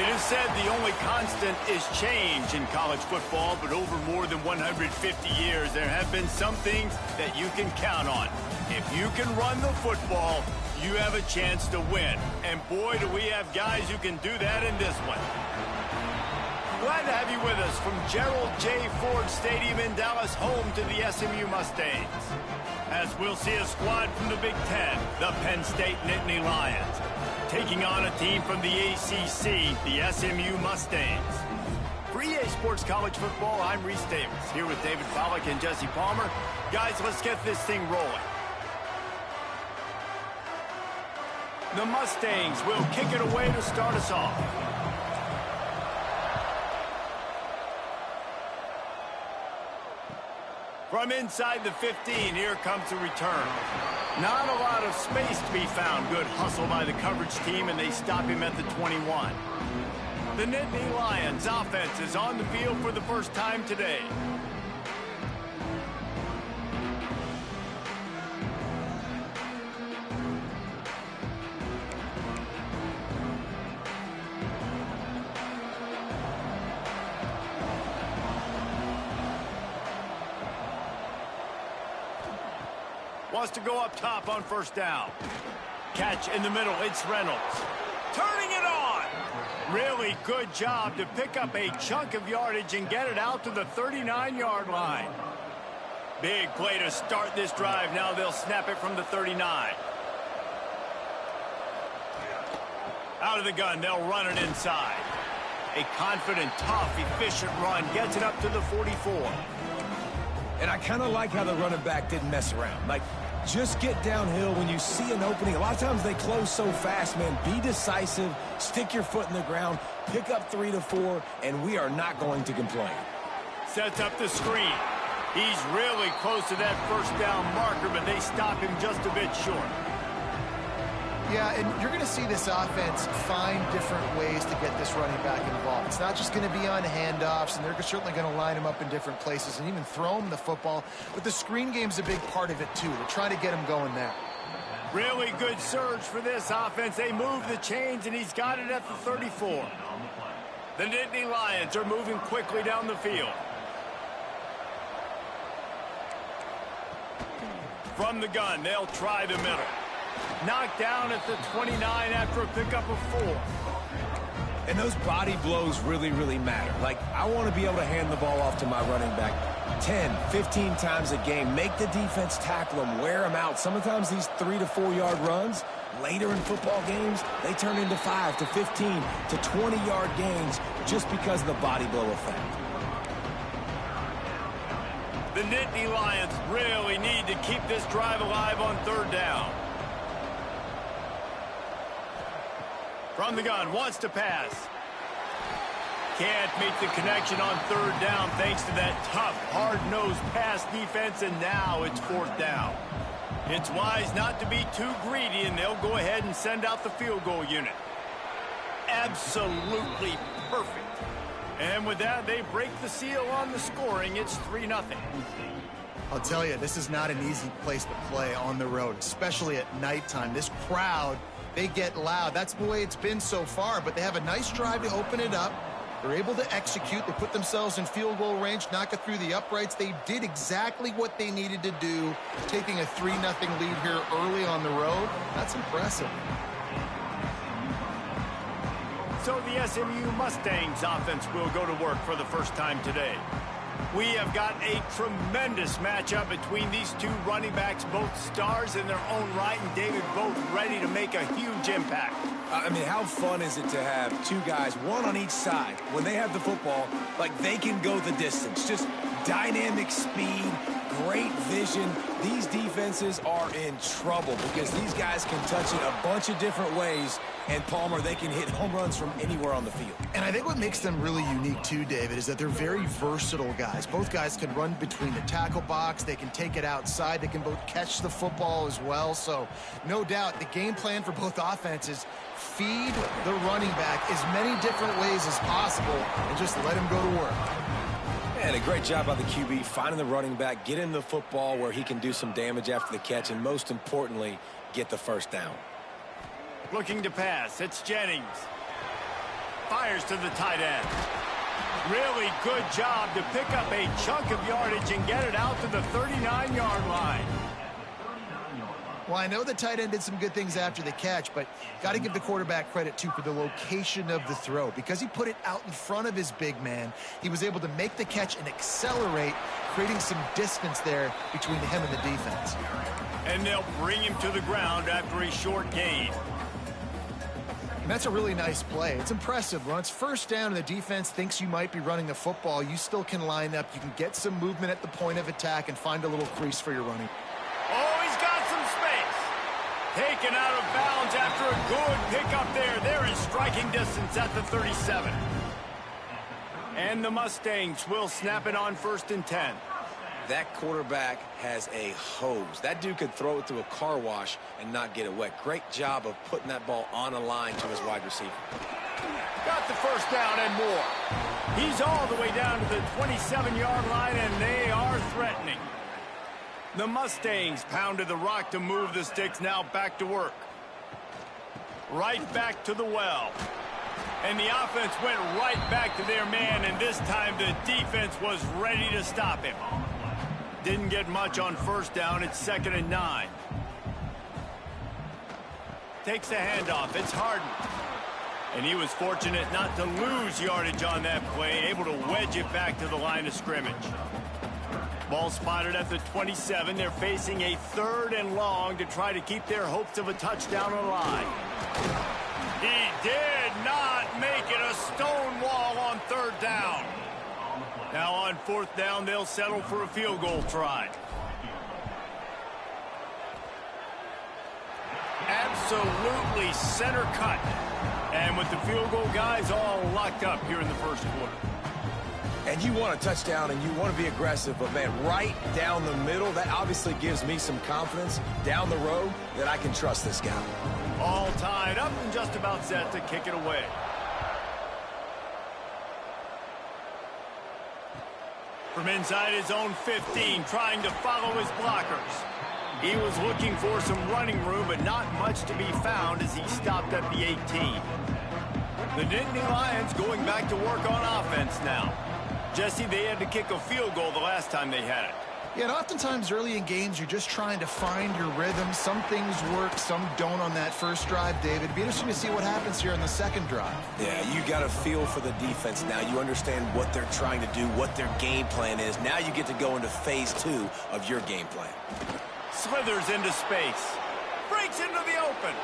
It is said the only constant is change in college football, but over more than 150 years, there have been some things that you can count on. If you can run the football, you have a chance to win. And boy, do we have guys who can do that in this one. Glad to have you with us from Gerald J. Ford Stadium in Dallas, home to the SMU Mustangs. As we'll see a squad from the Big Ten, the Penn State Nittany Lions, taking on a team from the ACC, the SMU Mustangs. For EA Sports College Football, I'm Reese Davis, here with David Pollack and Jesse Palmer. Guys, let's get this thing rolling. The Mustangs will kick it away to start us off. From inside the 15, here comes the return. Not a lot of space to be found. Good hustle by the coverage team, and they stop him at the 21. The Nittany Lions offense is on the field for the first time today. Wants to go up top on first down. Catch in the middle, it's Reynolds. Turning it on! Really good job to pick up a chunk of yardage and get it out to the 39-yard line. Big play to start this drive. Now they'll snap it from the 39. Out of the gun, they'll run it inside. A confident, tough, efficient run gets it up to the 44. And I kind of like how the running back didn't mess around. Like, just get downhill when you see an opening. A lot of times they close so fast, man. Be decisive, stick your foot in the ground, pick up 3 to 4, and we are not going to complain. Sets up the screen. He's really close to that first down marker, but they stop him just a bit short. Yeah, and you're going to see this offense find different ways to get this running back involved. It's not just going to be on handoffs, and they're certainly going to line him up in different places and even throw him the football. But the screen game's a big part of it, too. They're trying to get him going there. Really good surge for this offense. They move the chains, and he's got it at the 34. The Nittany Lions are moving quickly down the field. From the gun, they'll try the middle. Knocked down at the 29 after a pickup of 4. And those body blows really, really matter. Like, I want to be able to hand the ball off to my running back 10, 15 times a game. Make the defense tackle them, wear them out. Sometimes these 3 to 4 yard runs, later in football games, they turn into 5 to 15 to 20-yard gains just because of the body blow effect. The Nittany Lions really need to keep this drive alive on third down. From the gun, wants to pass. Can't make the connection on third down thanks to that tough, hard-nosed pass defense, and now it's fourth down. It's wise not to be too greedy, and they'll go ahead and send out the field goal unit. Absolutely perfect. And with that, they break the seal on the scoring. It's 3-0. I'll tell you, this is not an easy place to play on the road, especially at nighttime. This crowd, they get loud. That's the way it's been so far, but they have a nice drive to open it up. They're able to execute. They put themselves in field goal range, knock it through the uprights. They did exactly what they needed to do, taking a 3-0 lead here early on the road. That's impressive. So the SMU Mustangs offense will go to work for the first time today. We have got a tremendous matchup between these two running backs, both stars in their own right, and David, both ready to make a huge impact. I mean, how fun is it to have two guys, one on each side, when they have the football, like they can go the distance. Just dynamic speed, great vision. These defenses are in trouble because these guys can touch it a bunch of different ways, and Palmer, they can hit home runs from anywhere on the field. And I think what makes them really unique too, David, is that they're very versatile guys. Both guys can run between the tackle box. They can take it outside. They can both catch the football as well. So no doubt the game plan for both offenses, feed the running back as many different ways as possible and just let him go to work. And a great job by the QB finding the running back, getting the football where he can do some damage after the catch, and most importantly, get the first down. Looking to pass, it's Jennings. fires to the tight end. Really good job to pick up a chunk of yardage and get it out to the 39-yard line. Well, I know the tight end did some good things after the catch, but got to give the quarterback credit, too, for the location of the throw. Because he put it out in front of his big man, he was able to make the catch and accelerate, creating some distance there between him and the defense. And they'll bring him to the ground after a short gain. And that's a really nice play. It's impressive. When it's first down and the defense thinks you might be running the football, you still can line up. You can get some movement at the point of attack and find a little crease for your running. Oh, he's got some space. Taken out of bounds after a good pickup there. They're in striking distance at the 37. And the Mustangs will snap it on 1st and 10. That quarterback has a hose. That dude could throw it through a car wash and not get it wet. Great job of putting that ball on a line to his wide receiver. Got the first down and more. He's all the way down to the 27-yard line, and they are threatening. The Mustangs pounded the rock to move the sticks, now back to work. Right back to the well. And the offense went right back to their man, and this time the defense was ready to stop him. Didn't get much on first down. It's 2nd and 9. Takes the handoff. It's Harden. And he was fortunate not to lose yardage on that play, able to wedge it back to the line of scrimmage. Ball spotted at the 27. They're facing a 3rd and long to try to keep their hopes of a touchdown alive. He did not make it a stone wall on 3rd down. Now on 4th down, they'll settle for a field goal try. Absolutely center cut. And with the field goal guys all locked up here in the 1st quarter. And you want a touchdown and you want to be aggressive, but man, right down the middle, that obviously gives me some confidence down the road that I can trust this guy. All tied up and just about set to kick it away. From inside his own 15, trying to follow his blockers. He was looking for some running room, but not much to be found as he stopped at the 18. The Nittany Lions going back to work on offense now. Jesse, they had to kick a field goal the last time they had it. Yeah, and oftentimes early in games, you're just trying to find your rhythm. Some things work, some don't on that first drive, David. It'd be interesting to see what happens here in the 2nd drive. Yeah, you got a feel for the defense now. You understand what they're trying to do, what their game plan is. Now you get to go into phase 2 of your game plan. Slithers into space. Breaks into the open.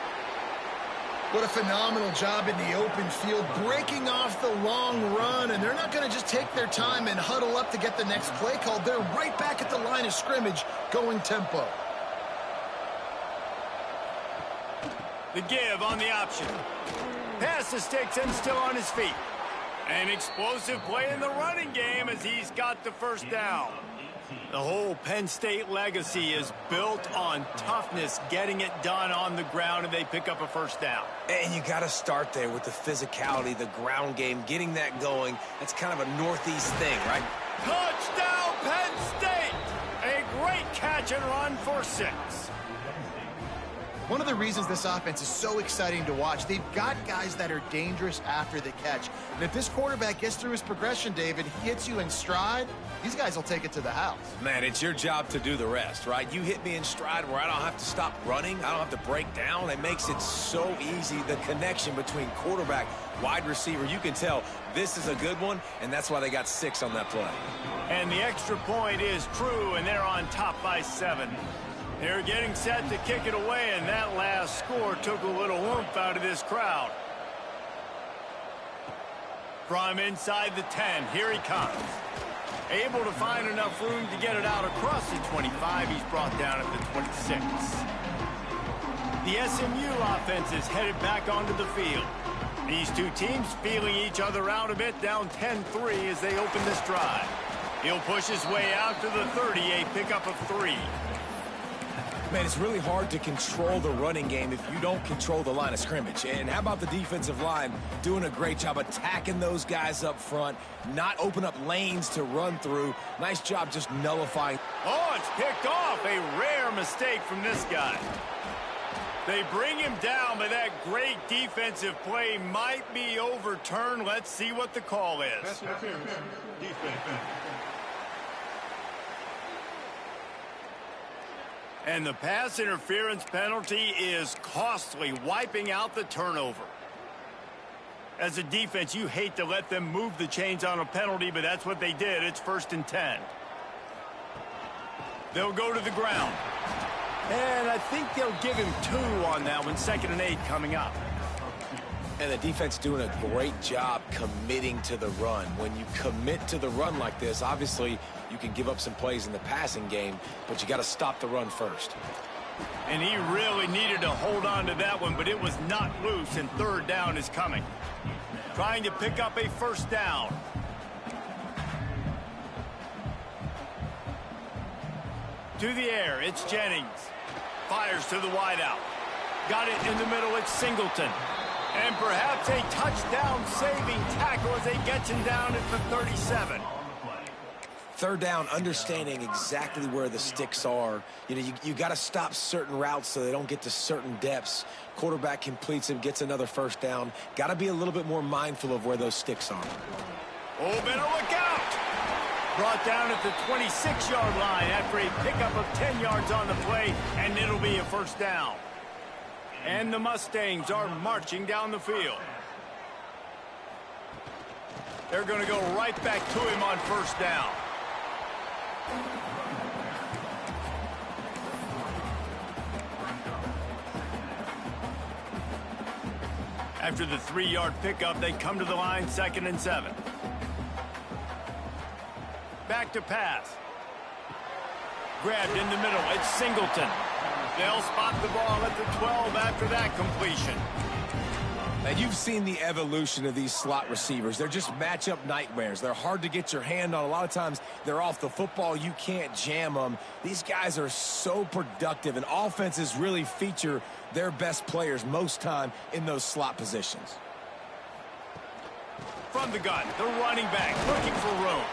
What a phenomenal job in the open field, breaking off the long run, and they're not going to just take their time and huddle up to get the next play called. They're right back at the line of scrimmage, going tempo. The give on the option. Pass to sticks and still on his feet. An explosive play in the running game as he's got the first down. The whole Penn State legacy is built on toughness, getting it done on the ground, and they pick up a first down. And you got to start there with the physicality, the ground game, getting that going. That's kind of a Northeast thing, right? Touchdown, Penn State! A great catch and run for 6. One of the reasons this offense is so exciting to watch, they've got guys that are dangerous after the catch. And if this quarterback gets through his progression, David, he hits you in stride, these guys will take it to the house. Man, it's your job to do the rest, right? You hit me in stride where I don't have to stop running. I don't have to break down. It makes it so easy. The connection between quarterback, wide receiver, you can tell this is a good one, and that's why they got 6 on that play. And the extra point is true, and they're on top by 7. They're getting set to kick it away, and that last score took a little oomph out of this crowd. From inside the 10, here he comes. Able to find enough room to get it out across the 25. He's brought down at the 26. The SMU offense is headed back onto the field. These two teams feeling each other out a bit, down 10-3 as they open this drive. He'll push his way out to the 30, a pickup of 3. Man, it's really hard to control the running game if you don't control the line of scrimmage. And how about the defensive line doing a great job attacking those guys up front, not open up lanes to run through. Nice job just nullifying. Oh, it's picked off. A rare mistake from this guy. They bring him down, but that great defensive play might be overturned. Let's see what the call is. Pass interference. Defense. And the pass interference penalty is costly, wiping out the turnover. As a defense, you hate to let them move the chains on a penalty, but that's what they did. It's 1st and 10. They'll go to the ground. And I think they'll give him 2 on that one. 2nd and 8 coming up. And the defense doing a great job committing to the run. When you commit to the run like this, obviously you can give up some plays in the passing game, but you got to stop the run first. And he really needed to hold on to that one, but it was not loose, and 3rd down is coming. Trying to pick up a 1st down. To the air, it's Jennings. Fires to the wideout. Got it in the middle, it's Singleton. And perhaps a touchdown-saving tackle as they get him down at the 37. 3rd down, understanding exactly where the sticks are. You know, you got to stop certain routes so they don't get to certain depths. Quarterback completes him, gets another 1st down. Got to be a little bit more mindful of where those sticks are. Oh, better look out! Brought down at the 26-yard line after a pickup of 10 yards on the play, and it'll be a 1st down. And the Mustangs are marching down the field. They're going to go right back to him on 1st down. After the 3-yard pickup, they come to the line, 2nd and 7. Back to pass. Grabbed in the middle, it's Singleton. They'll spot the ball at the 12 after that completion. And you've seen the evolution of these slot receivers. They're just matchup nightmares. They're hard to get your hand on. A lot of times they're off the football. You can't jam them. These guys are so productive, and offenses really feature their best players most time in those slot positions. From the gun, the running back looking for room.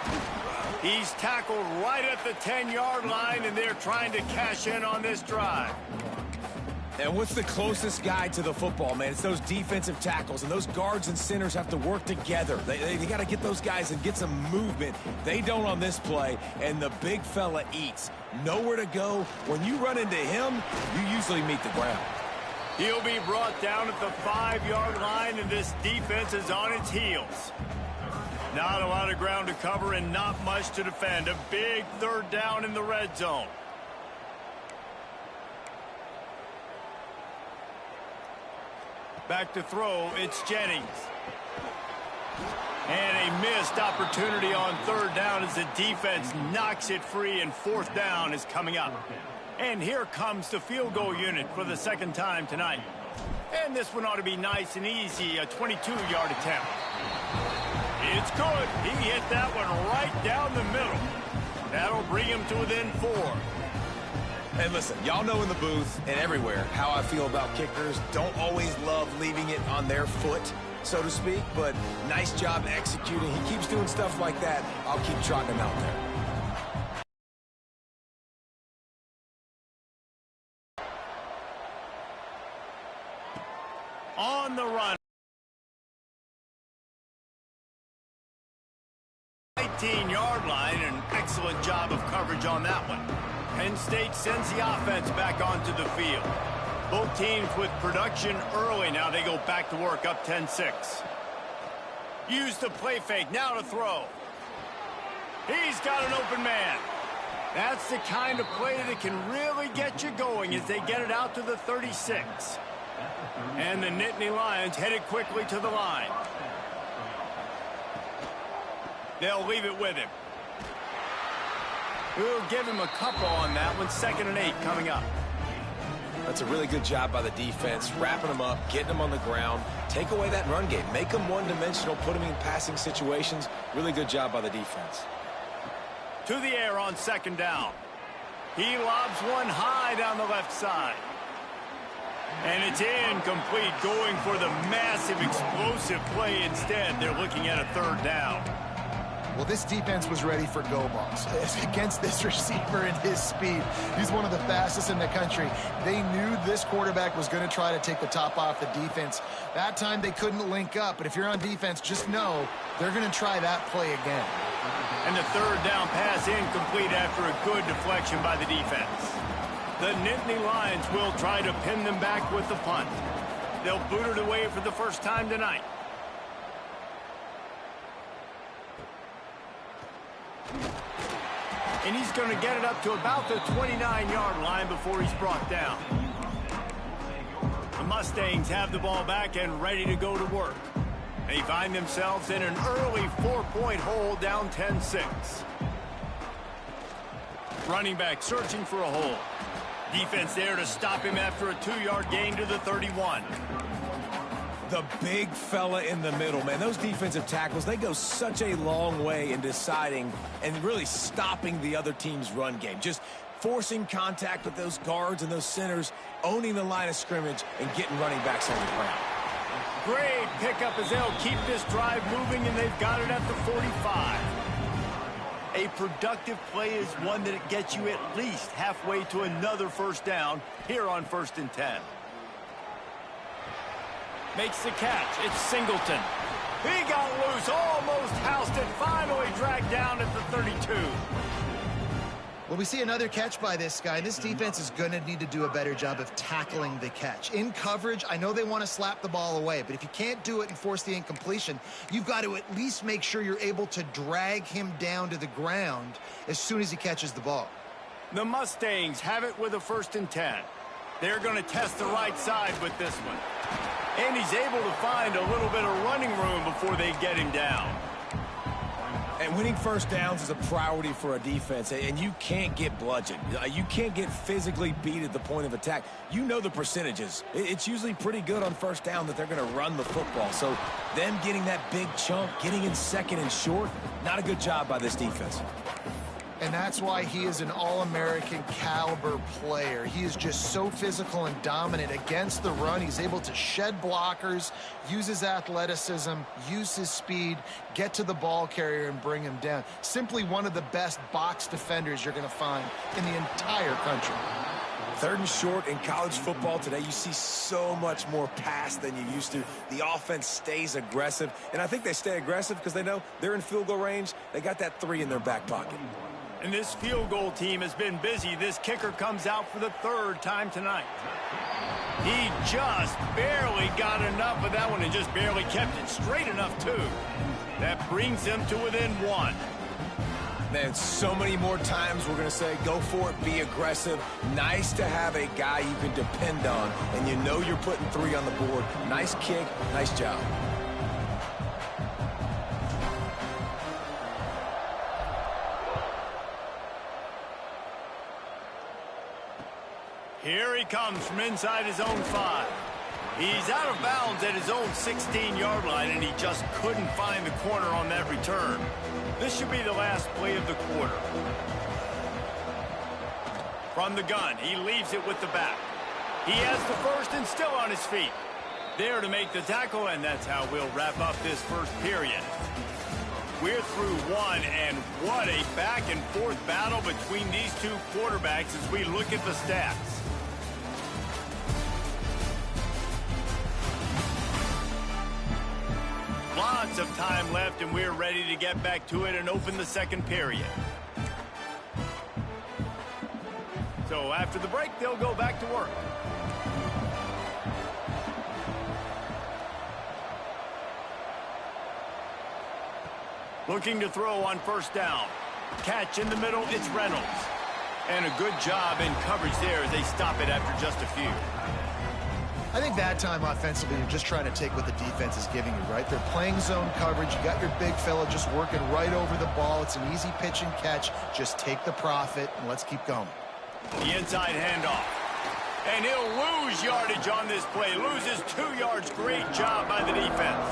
He's tackled right at the 10-yard line, and they're trying to cash in on this drive. And what's the closest guy to the football, man? It's those defensive tackles, and those guards and centers have to work together. They got to get those guys and get some movement. They don't on this play, and the big fella eats. Nowhere to go. When you run into him, you usually meet the ground. He'll be brought down at the 5-yard line, and this defense is on its heels. Not a lot of ground to cover and not much to defend. A big 3rd down in the red zone. Back to throw, it's Jennings. And a missed opportunity on 3rd down as the defense knocks it free, and 4th down is coming up. And here comes the field goal unit for the 2nd time tonight. And this one ought to be nice and easy, a 22-yard attempt. It's good. He hit that one right down the middle. That'll bring him to within 4. And listen, y'all know in the booth and everywhere how I feel about kickers. Don't always love leaving it on their foot, so to speak, but nice job executing. He keeps doing stuff like that. I'll keep trotting him out there. On the run. 19-yard line, an excellent job of coverage on that one. Penn State sends the offense back onto the field. Both teams with production early. Now they go back to work up 10-6. Use the play fake. Now to throw. He's got an open man. That's the kind of play that can really get you going as they get it out to the 36. And the Nittany Lions headed quickly to the line. They'll leave it with him. We'll give him a couple on that one. 2nd and 8 coming up. That's a really good job by the defense, wrapping them up, getting them on the ground. Take away that run game. Make them one-dimensional, put them in passing situations. Really good job by the defense. To the air on 2nd down. He lobs one high down the left side. And it's incomplete, going for the massive explosive play instead. They're looking at a 3rd down. Well, this defense was ready for go balls. Against this receiver and his speed, he's one of the fastest in the country. They knew this quarterback was going to try to take the top off the defense. That time they couldn't link up, but if you're on defense, just know they're going to try that play again. And the third down pass incomplete after a good deflection by the defense. The Nittany Lions will try to pin them back with the punt. They'll boot it away for the first time tonight. And he's going to get it up to about the 29-yard line before he's brought down. The Mustangs have the ball back and ready to go to work. They find themselves in an early 4-point hole, down 10-6. Running back searching for a hole. Defense there to stop him after a 2-yard gain to the 31. The big fella in the middle, man. Those defensive tackles, they go such a long way in deciding and really stopping the other team's run game. Just forcing contact with those guards and those centers, owning the line of scrimmage, and getting running backs on the ground. Great pickup as they'll keep this drive moving, and they've got it at the 45. A productive play is one that gets you at least halfway to another first down here on 1st and 10. Makes the catch. It's Singleton. He got loose, almost housed it, finally dragged down at the 32. Well, we see another catch by this guy. This defense is going to need to do a better job of tackling the catch. In coverage, I know they want to slap the ball away, but if you can't do it and force the incompletion, you've got to at least make sure you're able to drag him down to the ground as soon as he catches the ball. The Mustangs have it with a 1st and 10. They're going to test the right side with this one. And he's able to find a little bit of running room before they get him down. And winning first downs is a priority for a defense, and you can't get bludgeoned. You can't get physically beat at the point of attack. You know the percentages. It's usually pretty good on first down that they're going to run the football. So them getting that big chunk, getting in 2nd and short, not a good job by this defense. And that's why he is an All-American caliber player. He is just so physical and dominant against the run. He's able to shed blockers, use his athleticism, use his speed, get to the ball carrier and bring him down. Simply one of the best box defenders you're going to find in the entire country. 3rd and short in college football today, you see so much more pass than you used to. The offense stays aggressive, and I think they stay aggressive because they know they're in field goal range. They got that 3 in their back pocket. And this field goal team has been busy. This kicker comes out for the 3rd time tonight. He just barely got enough of that one and just barely kept it straight enough, too. That brings him to within 1. Man, so many more times we're going to say, go for it, be aggressive. Nice to have a guy you can depend on, and you know you're putting 3 on the board. Nice kick, nice job. Here he comes from inside his own 5. He's out of bounds at his own 16-yard line, and he just couldn't find the corner on that return. This should be the last play of the quarter. From the gun, he leaves it with the back. He has the 1st and still on his feet. There to make the tackle, and that's how we'll wrap up this first period. We're through 1, and what a back-and-forth battle between these two quarterbacks as we look at the stats. Lots of time left, and we're ready to get back to it and open the 2nd period. So after the break, they'll go back to work. Looking to throw on 1st down. Catch in the middle, it's Reynolds. And a good job in coverage there as they stop it after just a few. I think that time offensively, you're just trying to take what the defense is giving you, right? They're playing zone coverage. You got your big fella just working right over the ball. It's an easy pitch and catch. Just take the profit, and let's keep going. The inside handoff. And he'll lose yardage on this play. Loses 2 yards. Great job by the defense.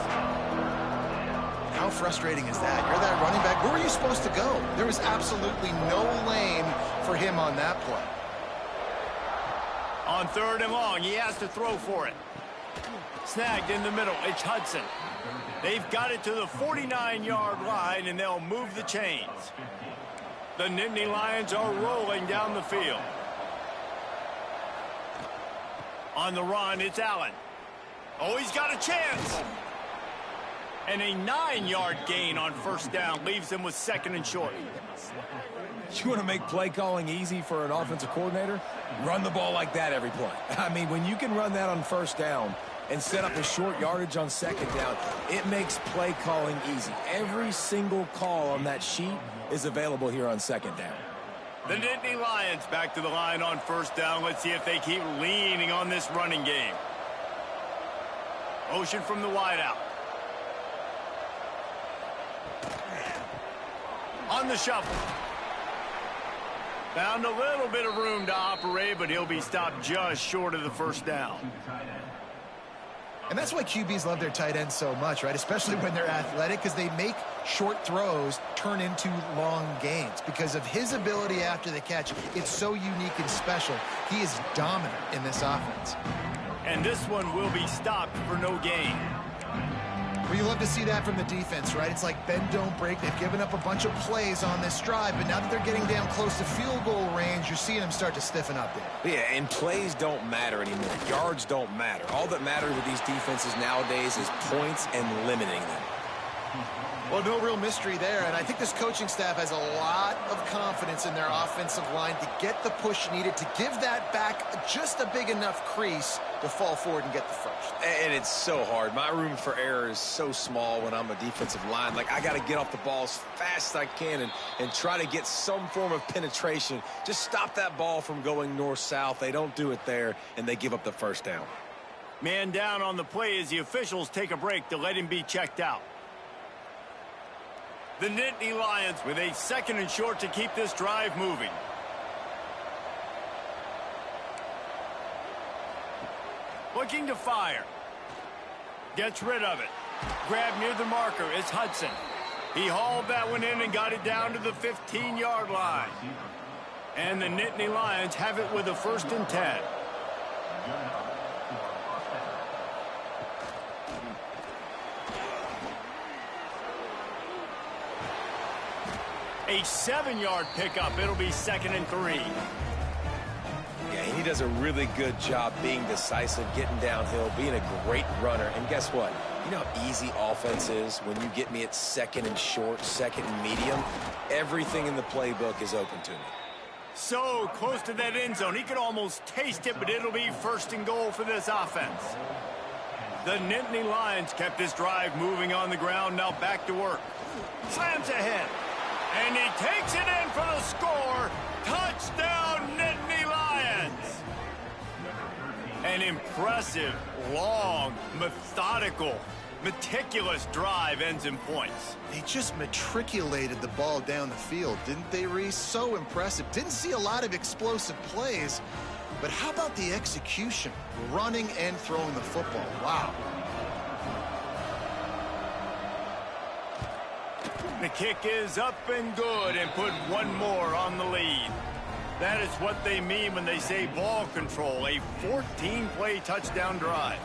How frustrating is that? You're that running back. Where were you supposed to go? There was absolutely no lane for him on that play. On 3rd and long, he has to throw for it. Snagged in the middle. It's Hudson. They've got it to the 49-yard line, and they'll move the chains. The Nittany Lions are rolling down the field. On the run, it's Allen. Oh, he's got a chance. And a 9-yard gain on first down leaves them with second and short. You want to make play calling easy for an offensive coordinator? Run the ball like that every play. I mean, when you can run that on first down and set up a short yardage on second down, it makes play calling easy. Every single call on that sheet is available here on second down. The Nittany Lions back to the line on first down. Let's see if they keep leaning on this running game. Motion from the wideout. On the shuffle. Found a little bit of room to operate, but he'll be stopped just short of the first down. And that's why QBs love their tight ends so much, right? Especially when they're athletic, because they make short throws turn into long gains. Because of his ability after the catch, it's so unique and special. He is dominant in this offense. And this one will be stopped for no gain. Well, you love to see that from the defense, right? It's like bend, don't break. They've given up a bunch of plays on this drive, but now that they're getting down close to field goal range, you're seeing them start to stiffen up there. Yeah, and plays don't matter anymore. Yards don't matter. All that matters with these defenses nowadays is points and limiting them. Well, no real mystery there, and I think this coaching staff has a lot of confidence in their offensive line to get the push needed to give that back just a big enough crease to fall forward and get the first. And it's so hard. My room for error is so small when I'm a defensive line. Like, I got to get off the ball as fast as I can and try to get some form of penetration. Just stop that ball from going north-south. They don't do it there, and they give up the first down. Man down on the play as the officials take a break to let him be checked out. The Nittany Lions with a second and short to keep this drive moving. Looking to fire. Gets rid of it. Grabbed near the marker. It's Hudson. He hauled that one in and got it down to the 15-yard line. And the Nittany Lions have it with a 1st and 10. A 7-yard pickup. It'll be 2nd and 3. Yeah, he does a really good job being decisive, getting downhill, being a great runner. And guess what? You know how easy offense is when you get me at 2nd and short, 2nd and medium? Everything in the playbook is open to me. So close to that end zone. He could almost taste it, but it'll be 1st and goal for this offense. The Nittany Lions kept this drive moving on the ground. Now back to work. Slams ahead. And he takes it in for the score. Touchdown, Nittany Lions. An impressive, long, methodical, meticulous drive ends in points. They just matriculated the ball down the field, didn't they, Reese? So impressive. Didn't see a lot of explosive plays, but how about the execution? Running and throwing the football. Wow. The kick is up and good and put one more on the lead. That is what they mean when they say ball control, a 14-play touchdown drive.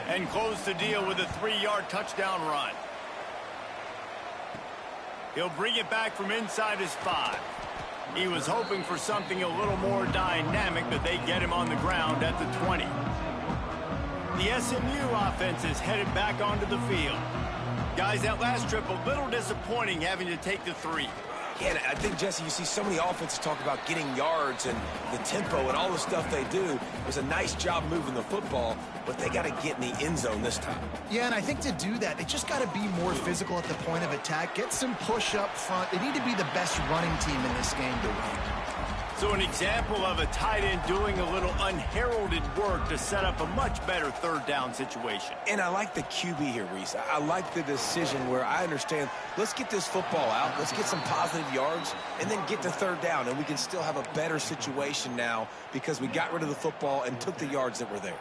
And close the deal with a 3-yard touchdown run. He'll bring it back from inside his 5. He was hoping for something a little more dynamic, but they get him on the ground at the 20. The SMU offense is headed back onto the field. Guys, that last trip, a little disappointing having to take the 3. Yeah, I think, Jesse, you see so many offenses talk about getting yards and the tempo and all the stuff they do. It was a nice job moving the football, but they got to get in the end zone this time. Yeah, and I think to do that, they just got to be more physical at the point of attack, get some push up front. They need to be the best running team in this game to win. So an example of a tight end doing a little unheralded work to set up a much better 3rd down situation. And I like the QB here, Reese. I like the decision where I understand, let's get this football out, let's get some positive yards, and then get to 3rd down, and we can still have a better situation now because we got rid of the football and took the yards that were there.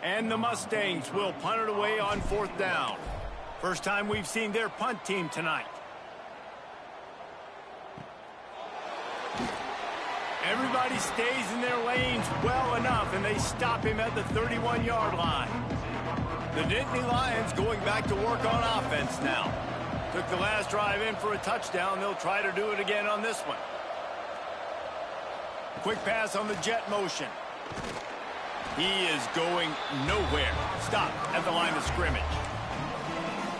And the Mustangs will punt it away on 4th down. First time we've seen their punt team tonight. Everybody stays in their lanes well enough, and they stop him at the 31-yard line. The Nittany Lions going back to work on offense now. Took the last drive in for a touchdown. They'll try to do it again on this one. Quick pass on the jet motion. He is going nowhere. Stop at the line of scrimmage.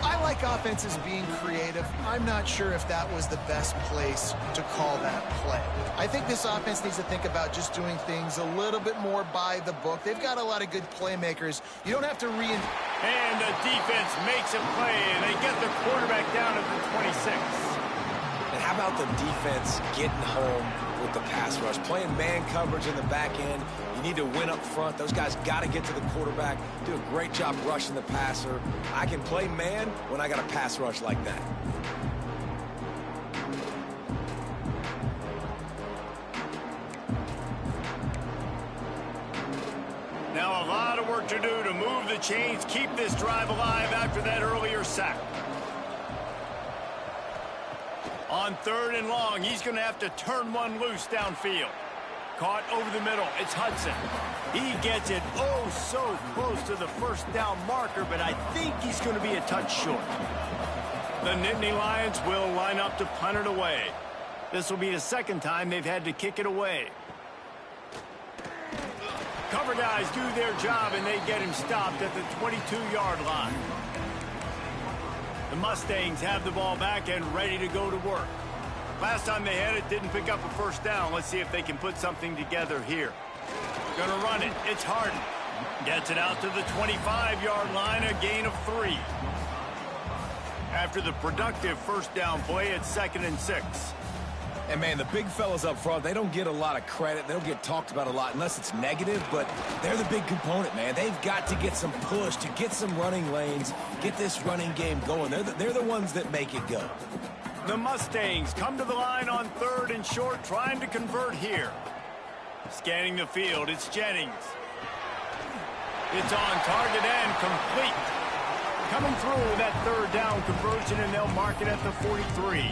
I like offenses being creative. I'm not sure if that was the best place to call that play. I think this offense needs to think about just doing things a little bit more by the book. They've got a lot of good playmakers. You don't have to And the defense makes a play, and they get the quarterback down at the 26. And how about the defense getting home with the pass rush? Playing man coverage in the back end. You need to win up front. Those guys got to get to the quarterback. Do a great job rushing the passer. I can play man when I got a pass rush like that. Now a lot of work to do to move the chains, keep this drive alive after that earlier sack. On 3rd and long, he's going to have to turn one loose downfield. Caught over the middle. It's Hudson. He gets it oh so close to the first down marker, but I think he's going to be a touch short. The Nittany Lions will line up to punt it away. This will be the second time they've had to kick it away. Cover guys do their job, and they get him stopped at the 22-yard line. The Mustangs have the ball back and ready to go to work. Last time they had it, didn't pick up a first down. Let's see if they can put something together here. Gonna run it. It's Harden. Gets it out to the 25-yard line, a gain of 3. After the productive first down play, it's 2nd and 6. And, man, the big fellas up front, they don't get a lot of credit. They don't get talked about a lot unless it's negative, but they're the big component, man. They've got to get some push, to get some running lanes, get this running game going. They're the ones that make it go. The Mustangs come to the line on 3rd and short, trying to convert here. Scanning the field, it's Jennings. It's on target and complete. Coming through that 3rd down conversion, and they'll mark it at the 43.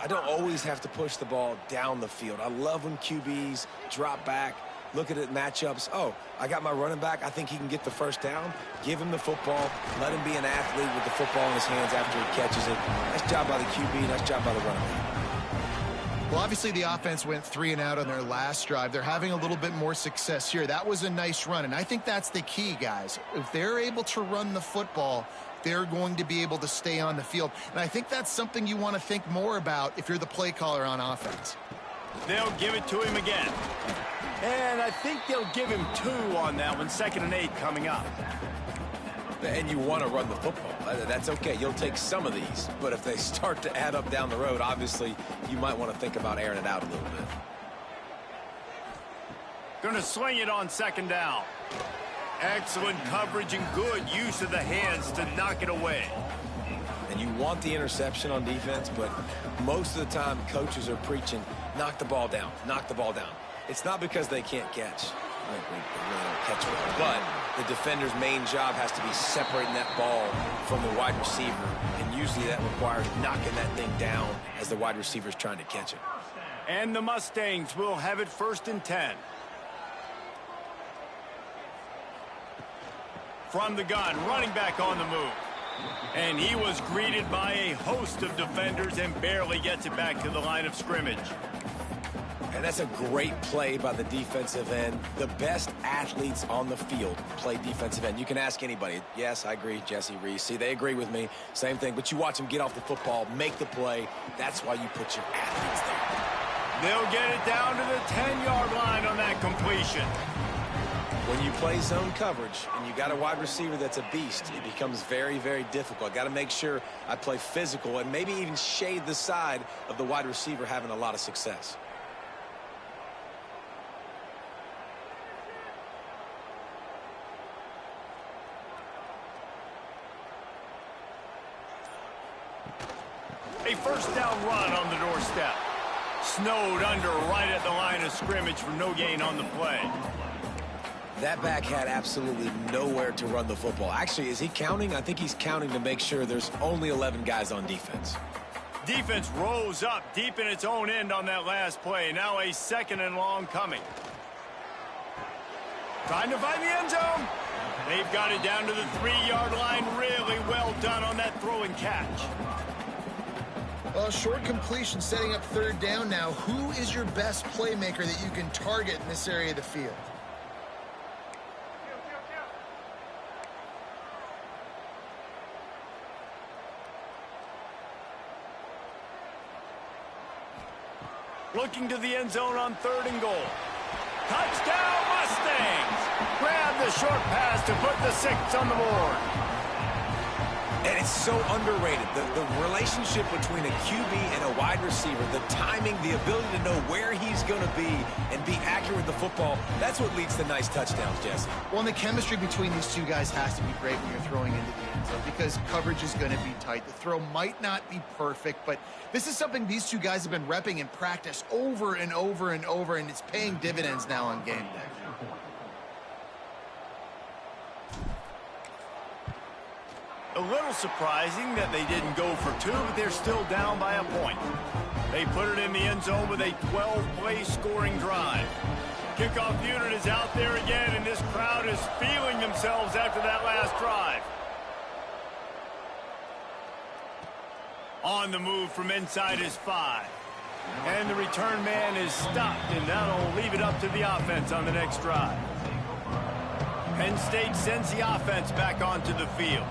I don't always have to push the ball down the field. I love when QBs drop back, look at it matchups. Oh, I got my running back. I think he can get the first down. Give him the football. Let him be an athlete with the football in his hands after he catches it. Nice job by the QB. Nice job by the running back. Well, obviously the offense went 3 and out on their last drive. They're having a little bit more success here. That was a nice run, and I think that's the key, guys. If they're able to run the football, they're going to be able to stay on the field. And I think that's something you want to think more about if you're the play caller on offense. They'll give it to him again. And I think they'll give him 2 on that one. 2nd and 8 coming up. And you want to run the football. That's okay. You'll take some of these. But if they start to add up down the road, obviously, you might want to think about airing it out a little bit. Going to swing it on 2nd down. Excellent coverage and good use of the hands to knock it away. And you want the interception on defense, but most of the time coaches are preaching, knock the ball down, knock the ball down. It's not because they can't catch. They really don't catch well. But the defender's main job has to be separating that ball from the wide receiver. And usually that requires knocking that thing down as the wide receiver's trying to catch it. And the Mustangs will have it 1st and 10. From the gun, running back on the move. And he was greeted by a host of defenders and barely gets it back to the line of scrimmage. And that's a great play by the defensive end. The best athletes on the field play defensive end. You can ask anybody. Yes, I agree, Jesse Reese. See, they agree with me. Same thing. But you watch them get off the football, make the play. That's why you put your athletes there. They'll get it down to the 10-yard line on that completion. When you play zone coverage and you got a wide receiver that's a beast, it becomes very, very difficult. Got to make sure I play physical and maybe even shade the side of the wide receiver having a lot of success. A first down run on the doorstep. Snowed under right at the line of scrimmage for no gain on the play. That back had absolutely nowhere to run the football. Actually, is he counting? I think he's counting to make sure there's only 11 guys on defense. Defense rose up deep in its own end on that last play. Now a 2nd and long coming. Trying to find the end zone. They've got it down to the 3-yard line. Really well done on that throw and catch. Well, short completion setting up third down now. Who is your best playmaker that you can target in this area of the field? Looking to the end zone on 3rd and goal. Touchdown, Mustangs! Grab the short pass to put the 6 on the board. And it's so underrated. The relationship between a QB and a wide receiver, the timing, the ability to know where he's going to be and be accurate with the football, that's what leads to nice touchdowns, Jesse. Well, and the chemistry between these two guys has to be great when you're throwing into the end zone because coverage is going to be tight. The throw might not be perfect, but this is something these two guys have been repping in practice over and over and over, and it's paying dividends now on game day. A little surprising that they didn't go for 2, but they're still down by a point. They put it in the end zone with a 12-play scoring drive. Kickoff unit is out there again, and this crowd is feeling themselves after that last drive. On the move from inside his 5. And the return man is stopped, and that'll leave it up to the offense on the next drive. Penn State sends the offense back onto the field.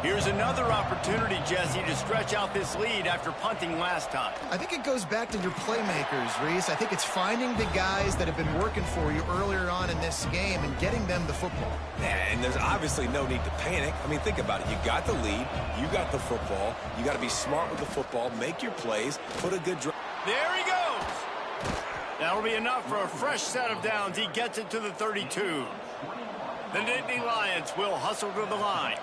Here's another opportunity, Jesse, to stretch out this lead after punting last time. I think it goes back to your playmakers, Reese. I think it's finding the guys that have been working for you earlier on in this game and getting them the football. And there's obviously no need to panic. I mean, think about it. You got the lead. You got the football. You got to be smart with the football. Make your plays. Put a good drive. There he goes. That'll be enough for a fresh set of downs. He gets it to the 32. The Nittany Lions will hustle to the line.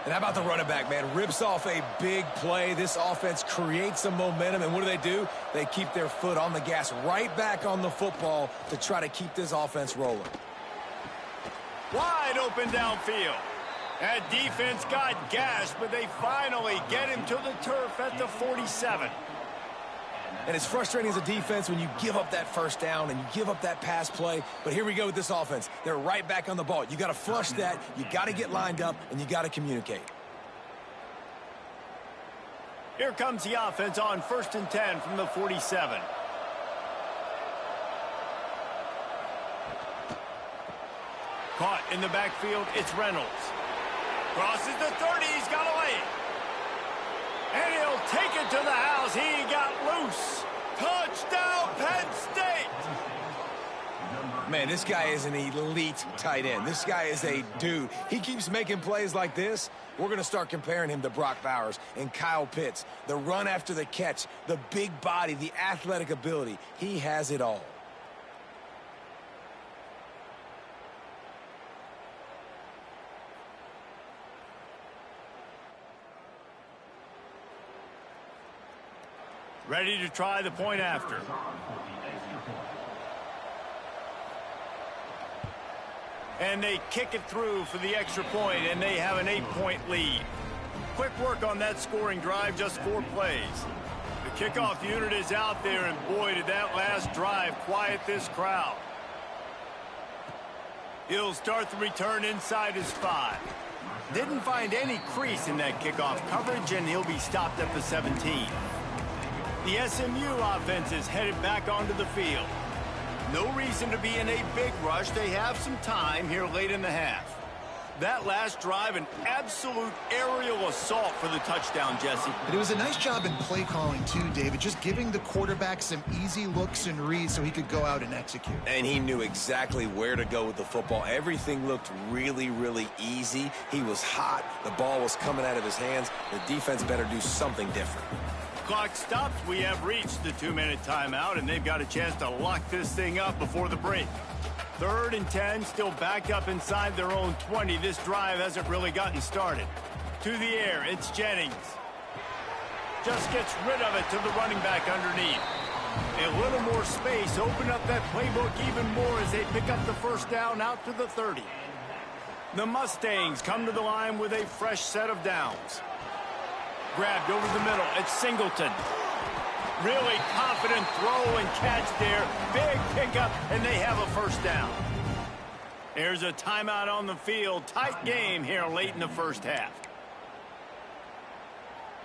And how about the running back, man? Rips off a big play. This offense creates some momentum, and what do? They keep their foot on the gas right back on the football to try to keep this offense rolling. Wide open downfield. That defense got gashed, but they finally get him to the turf at the 47. And it's frustrating as a defense when you give up that first down and you give up that pass play. But here we go with this offense. They're right back on the ball. You got to flush that. You got to get lined up, and you got to communicate. Here comes the offense on 1st and 10 from the 47. Caught in the backfield, it's Reynolds. Crosses the 30, he's got away. And he'll take it to the house. He got loose. Touchdown, Penn State. Man, this guy is an elite tight end. This guy is a dude. He keeps making plays like this. We're going to start comparing him to Brock Bowers and Kyle Pitts. The run after the catch, the big body, the athletic ability. He has it all. Ready to try the point after. And they kick it through for the extra point, and they have an 8-point lead. Quick work on that scoring drive, just 4 plays. The kickoff unit is out there, and boy, did that last drive quiet this crowd. He'll start the return inside his 5. Didn't find any crease in that kickoff coverage, and he'll be stopped at the 17. The SMU offense is headed back onto the field. No reason to be in a big rush. They have some time here late in the half. That last drive, an absolute aerial assault for the touchdown, Jesse. But it was a nice job in play calling, too, David, just giving the quarterback some easy looks and reads so he could go out and execute. And he knew exactly where to go with the football. Everything looked really, really easy. He was hot. The ball was coming out of his hands. The defense better do something different. Clock stops. We have reached the 2-minute timeout, and they've got a chance to lock this thing up before the break. 3rd and 10, still backed up inside their own 20. This drive hasn't really gotten started. To the air, it's Jennings. Just gets rid of it to the running back underneath. A little more space, open up that playbook even more as they pick up the first down out to the 30. The Mustangs come to the line with a fresh set of downs. Grabbed over the middle, it's Singleton. Really confident throw and catch there. Big pickup, and they have a first down. There's a timeout on the field. Tight game here late in the first half.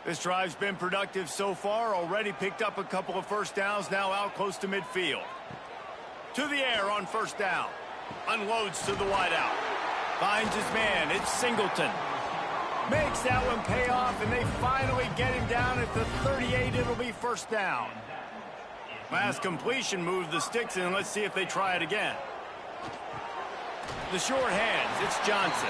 This drive's been productive so far. Already picked up a couple of first downs. Now out close to midfield. To the air on first down. Unloads to the wideout. Finds his man. It's Singleton. Makes that one pay off, and they finally get him down at the 38. It'll be first down. Last completion moved the sticks in. Let's see if they try it again. The short hands. It's Johnson.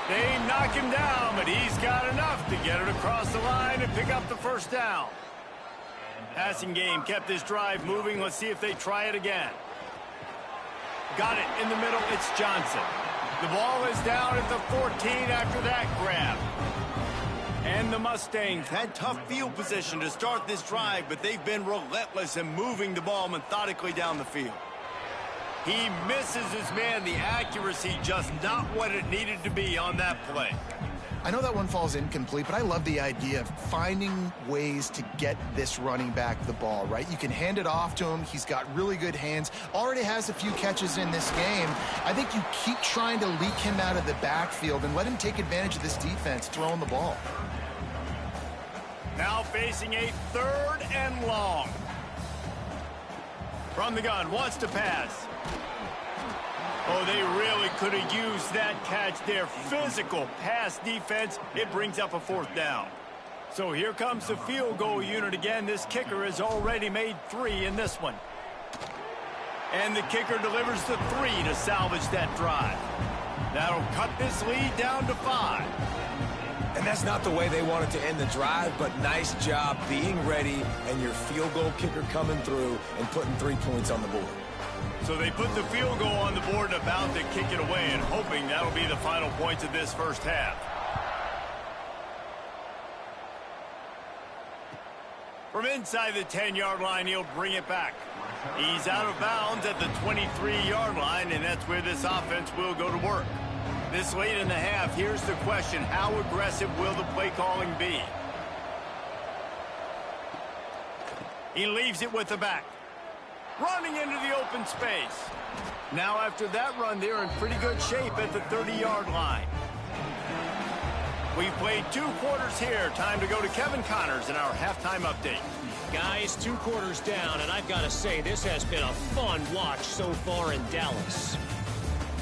They knock him down, but he's got enough to get it across the line and pick up the first down. Passing game kept this drive moving. Let's see if they try it again. Got it in the middle. It's Johnson. The ball is down at the 14 after that grab. And the Mustangs had tough field position to start this drive, but they've been relentless in moving the ball methodically down the field. He misses his man. The accuracy just not what it needed to be on that play. I know that one falls incomplete, but I love the idea of finding ways to get this running back the ball, right? You can hand it off to him. He's got really good hands. Already has a few catches in this game. I think you keep trying to leak him out of the backfield and let him take advantage of this defense throwing the ball. Now facing a 3rd and long. From the gun, wants to pass. Oh, they really could have used that catch there. Physical pass defense. It brings up a 4th down. So here comes the field goal unit again. This kicker has already made 3 in this one. And the kicker delivers the 3 to salvage that drive. That'll cut this lead down to 5. And that's not the way they wanted to end the drive, but nice job being ready and your field goal kicker coming through and putting 3 points on the board. So they put the field goal on the board and about to kick it away, and hoping that'll be the final points of this first half. From inside the 10-yard line, he'll bring it back. He's out of bounds at the 23-yard line, and that's where this offense will go to work. This late in the half, here's the question: how aggressive will the play calling be? He leaves it with the back. Running into the open space. Now after that run, they're in pretty good shape at the 30-yard line. We've played 2 quarters here. Time to go to Kevin Connors in our halftime update. Guys, 2 quarters down, and I've got to say, this has been a fun watch so far in Dallas.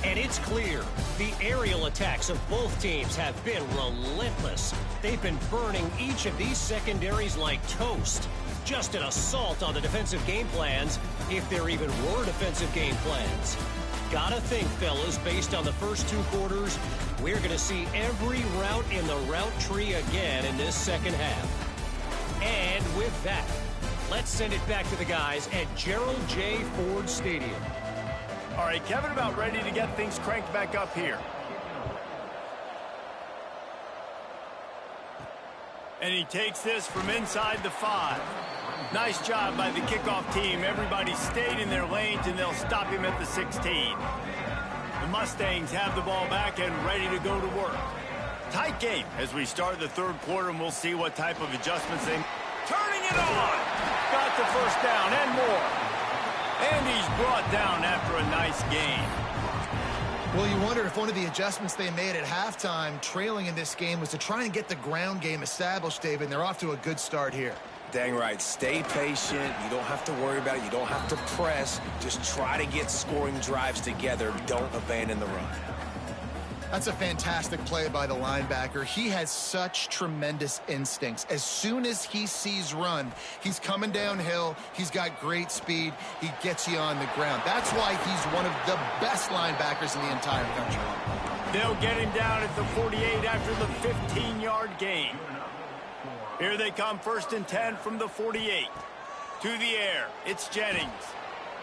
And it's clear, the aerial attacks of both teams have been relentless. They've been burning each of these secondaries like toast. Just an assault on the defensive game plans, if there even were defensive game plans. Gotta think, fellas, based on the first 2 quarters, we're going to see every route in the route tree again in this second half. And with that, let's send it back to the guys at Gerald J. Ford Stadium. All right, Kevin, about ready to get things cranked back up here. And he takes this from inside the 5. Nice job by the kickoff team. Everybody stayed in their lanes, and they'll stop him at the 16. The Mustangs have the ball back and ready to go to work. Tight game as we start the 3rd quarter, and we'll see what type of adjustments they... Turning it on! Got the first down and more. And he's brought down after a nice gain. Well, you wonder if one of the adjustments they made at halftime, trailing in this game, was to try and get the ground game established, David, and they're off to a good start here. Dang right. Stay patient. You don't have to worry about it. You don't have to press. Just try to get scoring drives together. Don't abandon the run. That's a fantastic play by the linebacker. He has such tremendous instincts. As soon as he sees run, he's coming downhill. He's got great speed. He gets you on the ground. That's why he's one of the best linebackers in the entire country. They'll get him down at the 48 after the 15-yard gain. Here they come, 1st and 10 from the 48. To the air, it's Jennings.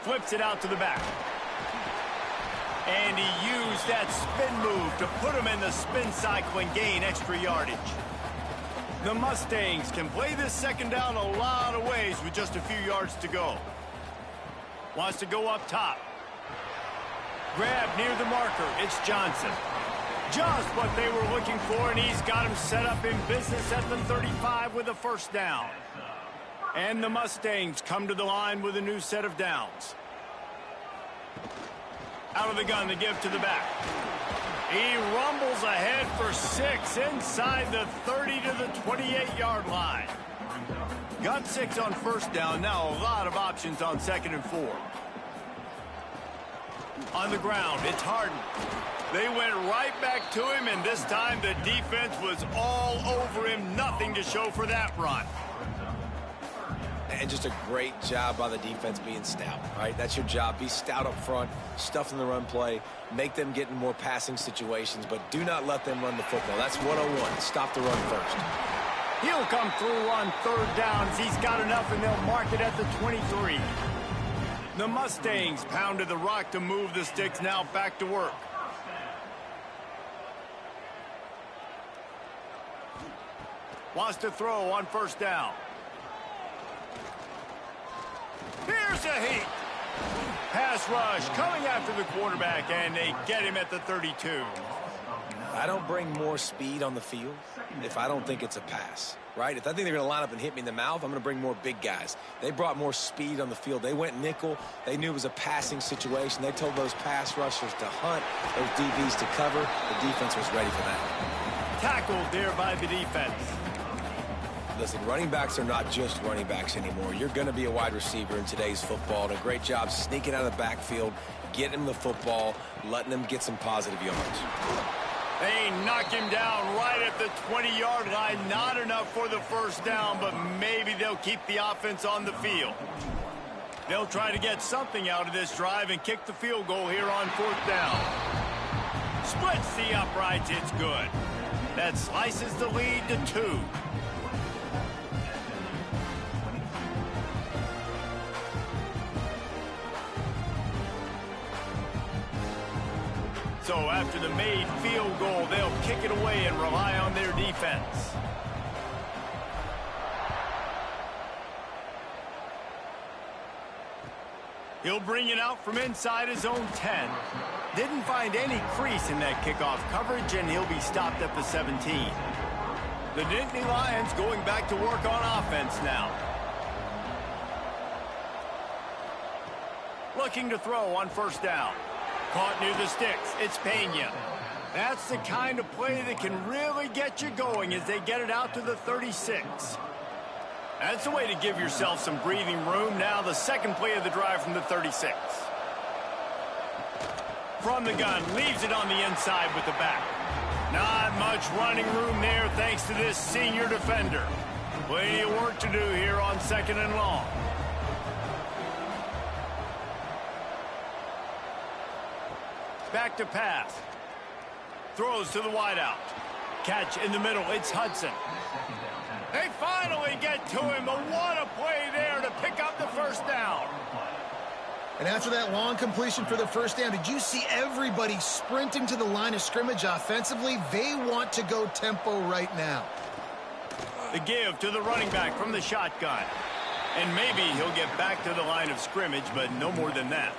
Flips it out to the back. And he used that spin move to put him in the spin cycle and gain extra yardage. The Mustangs can play this second down a lot of ways with just a few yards to go. Wants to go up top. Grab near the marker. It's Johnson. Just what they were looking for, and he's got him set up in business at the 35 with a first down. And the Mustangs come to the line with a new set of downs. Out of the gun, the give to the back. He rumbles ahead for 6 inside the 30 to the 28-yard line. Got 6 on first down. Now a lot of options on 2nd and 4. On the ground, it's Harden. They went right back to him, and this time the defense was all over him. Nothing to show for that run. And just a great job by the defense being stout, right? That's your job. Be stout up front, stuff in the run play, make them get in more passing situations, but do not let them run the football. That's 101. Stop the run first. He'll come through on 3rd down. He's got enough, and they'll mark it at the 23. The Mustangs pounded the rock to move the sticks. Now back to work. Wants to throw on 1st down. Here's a heat. Pass rush coming after the quarterback, and they get him at the 32. I don't bring more speed on the field if I don't think it's a pass, right? If I think they're going to line up and hit me in the mouth, I'm going to bring more big guys. They brought more speed on the field. They went nickel. They knew it was a passing situation. They told those pass rushers to hunt, those DBs to cover. The defense was ready for that. Tackled there by the defense. Listen, running backs are not just running backs anymore. You're going to be a wide receiver in today's football. And a great job sneaking out of the backfield, getting him the football, letting them get some positive yards. They knock him down right at the 20-yard line. Not enough for the 1st down, but maybe they'll keep the offense on the field. They'll try to get something out of this drive and kick the field goal here on 4th down. Splits the uprights. It's good. That slices the lead to 2. So after the made field goal, they'll kick it away and rely on their defense. He'll bring it out from inside his own 10. Didn't find any crease in that kickoff coverage, and he'll be stopped at the 17. The Nittany Lions going back to work on offense now. Looking to throw on 1st down. Caught near the sticks. It's Pena. That's the kind of play that can really get you going as they get it out to the 36. That's a way to give yourself some breathing room. Now the 2nd play of the drive from the 36. From the gun, leaves it on the inside with the back. Not much running room there thanks to this senior defender. Plenty of work to do here on 2nd and long. Back to pass. Throws to the wideout. Catch in the middle. It's Hudson. They finally get to him, but what a play there to pick up the 1st down. And after that long completion for the 1st down, did you see everybody sprinting to the line of scrimmage offensively? They want to go tempo right now. The give to the running back from the shotgun. And maybe he'll get back to the line of scrimmage, but no more than that.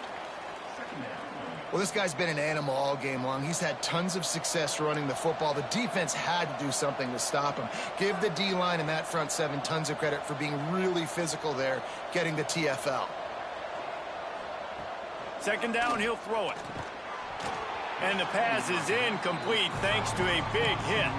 Well, this guy's been an animal all game long. He's had tons of success running the football. The defense had to do something to stop him. Give the D-line and that front 7 tons of credit for being really physical there, getting the TFL. 2nd down, he'll throw it. And the pass is incomplete thanks to a big hit.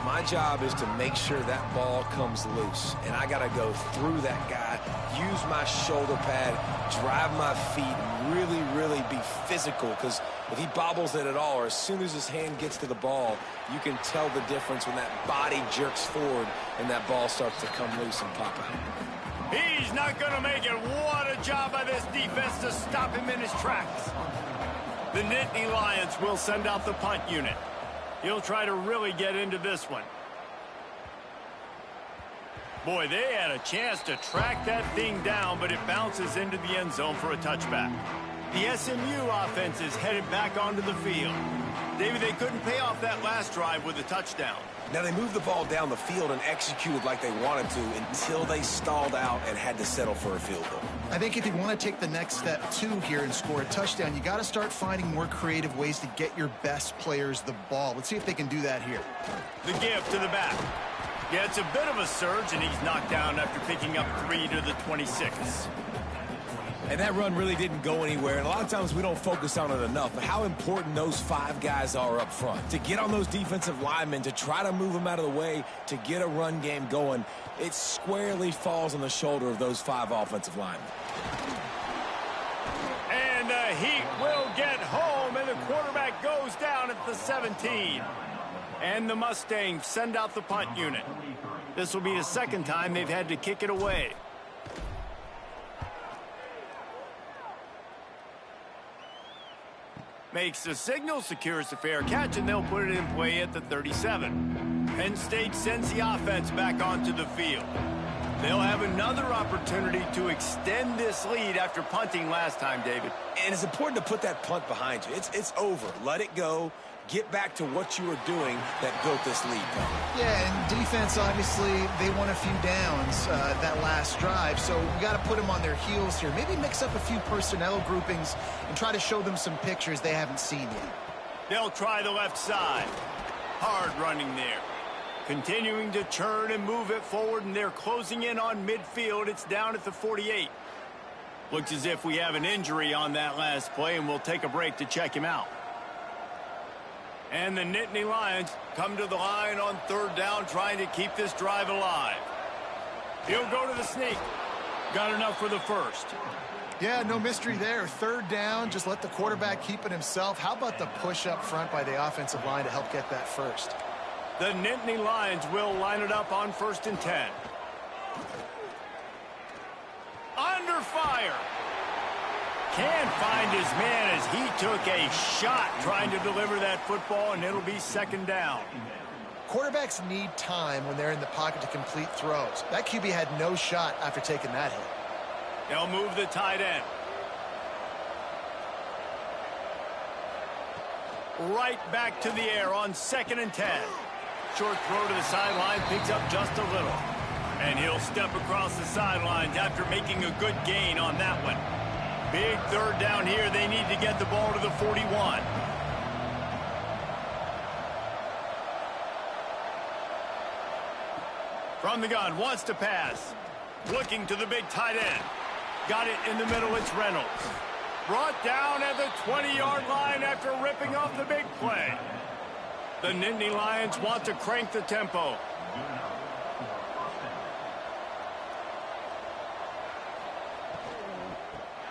My job is to make sure that ball comes loose, and I got to go through that guy, use my shoulder pad, drive my feet, and really be physical, because if he bobbles it at all, or as soon as his hand gets to the ball, you can tell the difference when that body jerks forward and that ball starts to come loose and pop out. He's not going to make it. What a job by this defense to stop him in his tracks. The Nittany Lions will send out the punt unit. He'll try to really get into this one. Boy, they had a chance to track that thing down, but it bounces into the end zone for a touchback. The SMU offense is headed back onto the field. David, they couldn't pay off that last drive with a touchdown. Now, they moved the ball down the field and executed like they wanted to until they stalled out and had to settle for a field goal. I think if you want to take the next step, too, here and score a touchdown, you got to start finding more creative ways to get your best players the ball. Let's see if they can do that here. The give to the back. Yeah, it's a bit of a surge, and he's knocked down after picking up 3 to the 26. And that run really didn't go anywhere, and a lot of times we don't focus on it enough, but how important those 5 guys are up front. To get on those defensive linemen, to try to move them out of the way, to get a run game going, it squarely falls on the shoulder of those 5 offensive linemen. And the Heat will get home, and the quarterback goes down at the 17. And the Mustangs send out the punt unit. This will be the second time they've had to kick it away. Makes the signal, secures the fair catch, and they'll put it in play at the 37. Penn State sends the offense back onto the field. They'll have another opportunity to extend this lead after punting last time, David. And it's important to put that punt behind you. It's over. Let it go. Get back to what you were doing that built this lead. Yeah, and defense, obviously, they won a few downs that last drive, so we got to put them on their heels here. Maybe mix up a few personnel groupings and try to show them some pictures they haven't seen yet. They'll try the left side. Hard running there. Continuing to turn and move it forward, and they're closing in on midfield. It's down at the 48. Looks as if we have an injury on that last play, and we'll take a break to check him out. And the Nittany Lions come to the line on 3rd down, trying to keep this drive alive. He'll go to the sneak. Got enough for the first. Yeah, no mystery there. 3rd down, just let the quarterback keep it himself. How about the push up front by the offensive line to help get that first? The Nittany Lions will line it up on 1st and 10. Under fire. Can't find his man as he took a shot trying to deliver that football, and it'll be 2nd down. Quarterbacks need time when they're in the pocket to complete throws. That QB had no shot after taking that hit. They'll move the tight end. Right back to the air on 2nd and 10. Short throw to the sideline, picks up just a little. And he'll step across the sidelines after making a good gain on that one. Big 3rd down here. They need to get the ball to the 41. From the gun, wants to pass. Looking to the big tight end. Got it in the middle, it's Reynolds. Brought down at the 20-yard line after ripping off the big play. The Nittany Lions want to crank the tempo.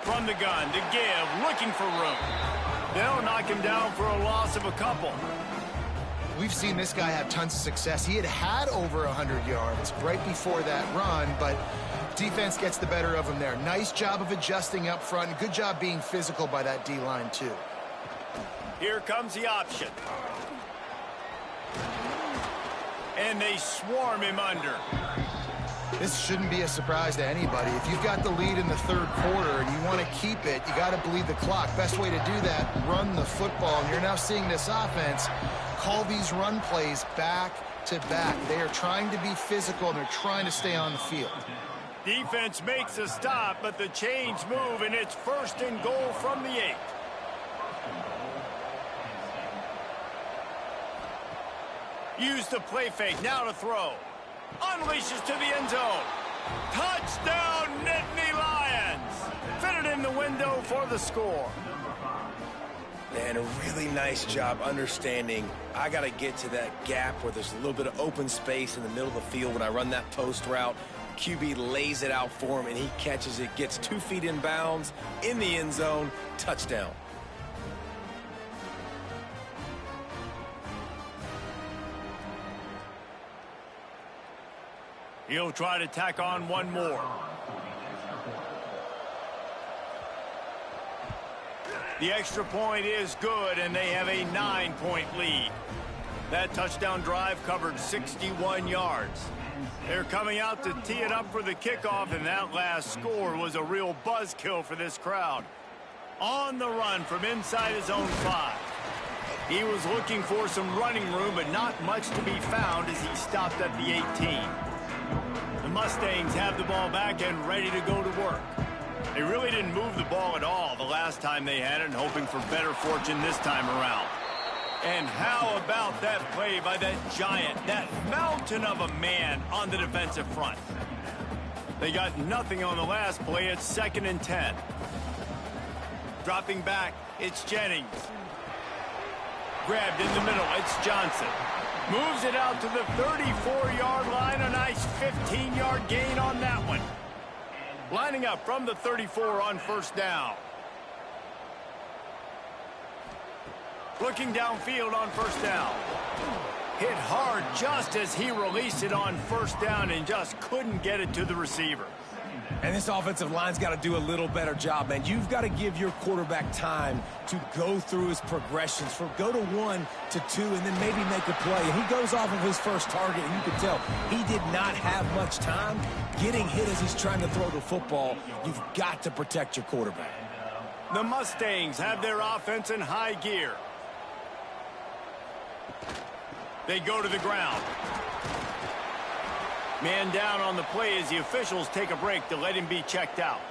From the gun to give, looking for room. They'll knock him down for a loss of a couple. We've seen this guy have tons of success. He had over 100 yards right before that run, but defense gets the better of him there. Nice job of adjusting up front. Good job being physical by that D-line, too. Here comes the option. And they swarm him under. This shouldn't be a surprise to anybody. If you've got the lead in the 3rd quarter and you want to keep it, you got to bleed the clock. Best way to do that, run the football. And you're now seeing this offense call these run plays back to back. They are trying to be physical, and they're trying to stay on the field. Defense makes a stop, but the chains move, and it's 1st and goal from the 8. Use the play fake, now to throw. Unleashes to the end zone. Touchdown, Nittany Lions. Fitted in the window for the score. And a really nice job understanding I got to get to that gap where there's a little bit of open space in the middle of the field when I run that post route. QB lays it out for him, and he catches it, gets 2 feet in bounds, in the end zone, touchdown. He'll try to tack on one more. The extra point is good, and they have a 9-point lead. That touchdown drive covered 61 yards. They're coming out to tee it up for the kickoff, and that last score was a real buzzkill for this crowd. On the run from inside his own 5. He was looking for some running room, but not much to be found as he stopped at the 18. The Mustangs have the ball back and ready to go to work. They really didn't move the ball at all the last time they had it, hoping for better fortune this time around. And how about that play by that giant, that mountain of a man on the defensive front? They got nothing on the last play. It's 2nd and 10. Dropping back, it's Jennings. Grabbed in the middle, it's Johnson. Moves it out to the 34-yard line. A nice 15-yard gain on that one. Lining up from the 34 on 1st down. Looking downfield on 1st down. Hit hard just as he released it on 1st down and just couldn't get it to the receiver. And this offensive line's got to do a little better job, man. You've got to give your quarterback time to go through his progressions, from go to 1 to 2, and then maybe make a play. And he goes off of his first target, and you can tell he did not have much time getting hit as he's trying to throw the football. You've got to protect your quarterback. The Mustangs have their offense in high gear. They go to the ground. Man down on the play as the officials take a break to let him be checked out.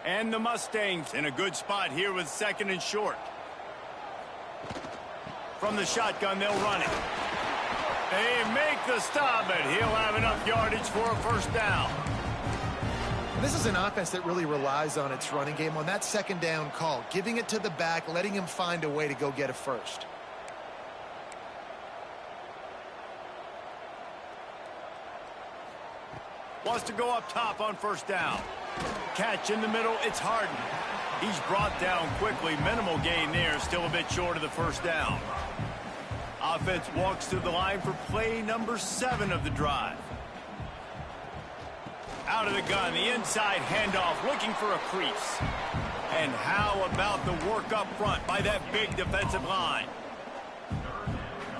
And the Mustangs in a good spot here with 2nd and short. From the shotgun, they'll run it. They make the stop, but he'll have enough yardage for a 1st down. This is an offense that really relies on its running game on that 2nd down call, giving it to the back, letting him find a way to go get a first. Wants to go up top on 1st down. Catch in the middle, it's Harden. He's brought down quickly. Minimal gain there, still a bit short of the 1st down. Offense walks to the line for play number 7 of the drive. Out of the gun, the inside handoff, looking for a crease. And how about the work up front by that big defensive line?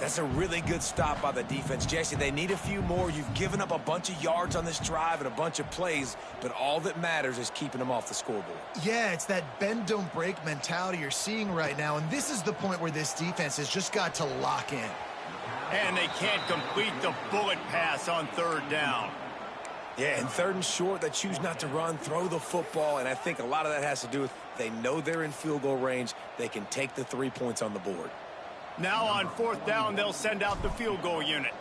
That's a really good stop by the defense. Jesse, they need a few more. You've given up a bunch of yards on this drive and a bunch of plays, but all that matters is keeping them off the scoreboard. Yeah, it's that bend, don't break mentality you're seeing right now, and this is the point where this defense has just got to lock in. And they can't complete the bullet pass on 3rd down. Yeah, and 3rd and short, they choose not to run, throw the football, and I think a lot of that has to do with they know they're in field goal range. They can take the 3 points on the board. Now on 4th down, they'll send out the field goal unit.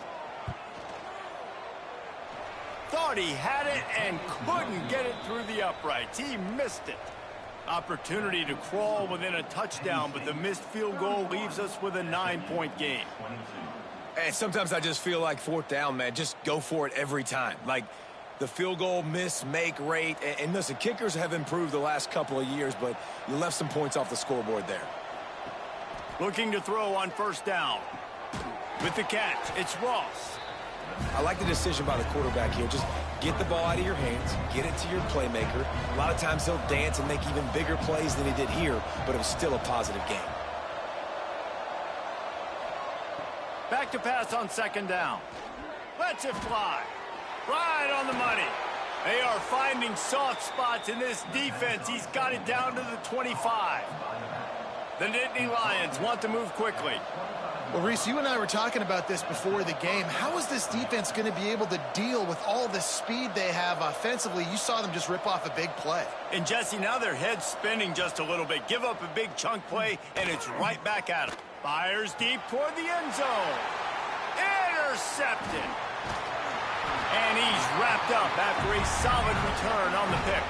Thought he had it and couldn't get it through the uprights. He missed it. Opportunity to crawl within a touchdown, but the missed field goal leaves us with a 9-point game. And sometimes I just feel like 4th down, man, just go for it every time. Like the field goal miss, make rate. And listen, kickers have improved the last couple of years, but you left some points off the scoreboard there. Looking to throw on 1st down. With the catch, it's Ross. I like the decision by the quarterback here. Just get the ball out of your hands, get it to your playmaker. A lot of times he'll dance and make even bigger plays than he did here, but it was still a positive game. Back to pass on 2nd down. Lets it fly. Right on the money. They are finding soft spots in this defense. He's got it down to the 25. The Nittany Lions want to move quickly. Well, Reese, you and I were talking about this before the game. How is this defense going to be able to deal with all the speed they have offensively? You saw them just rip off a big play. And, Jesse, now their head's spinning just a little bit. Give up a big chunk play, and it's right back at them. Fires deep toward the end zone. Intercepted. And he's wrapped up after a solid return on the pick.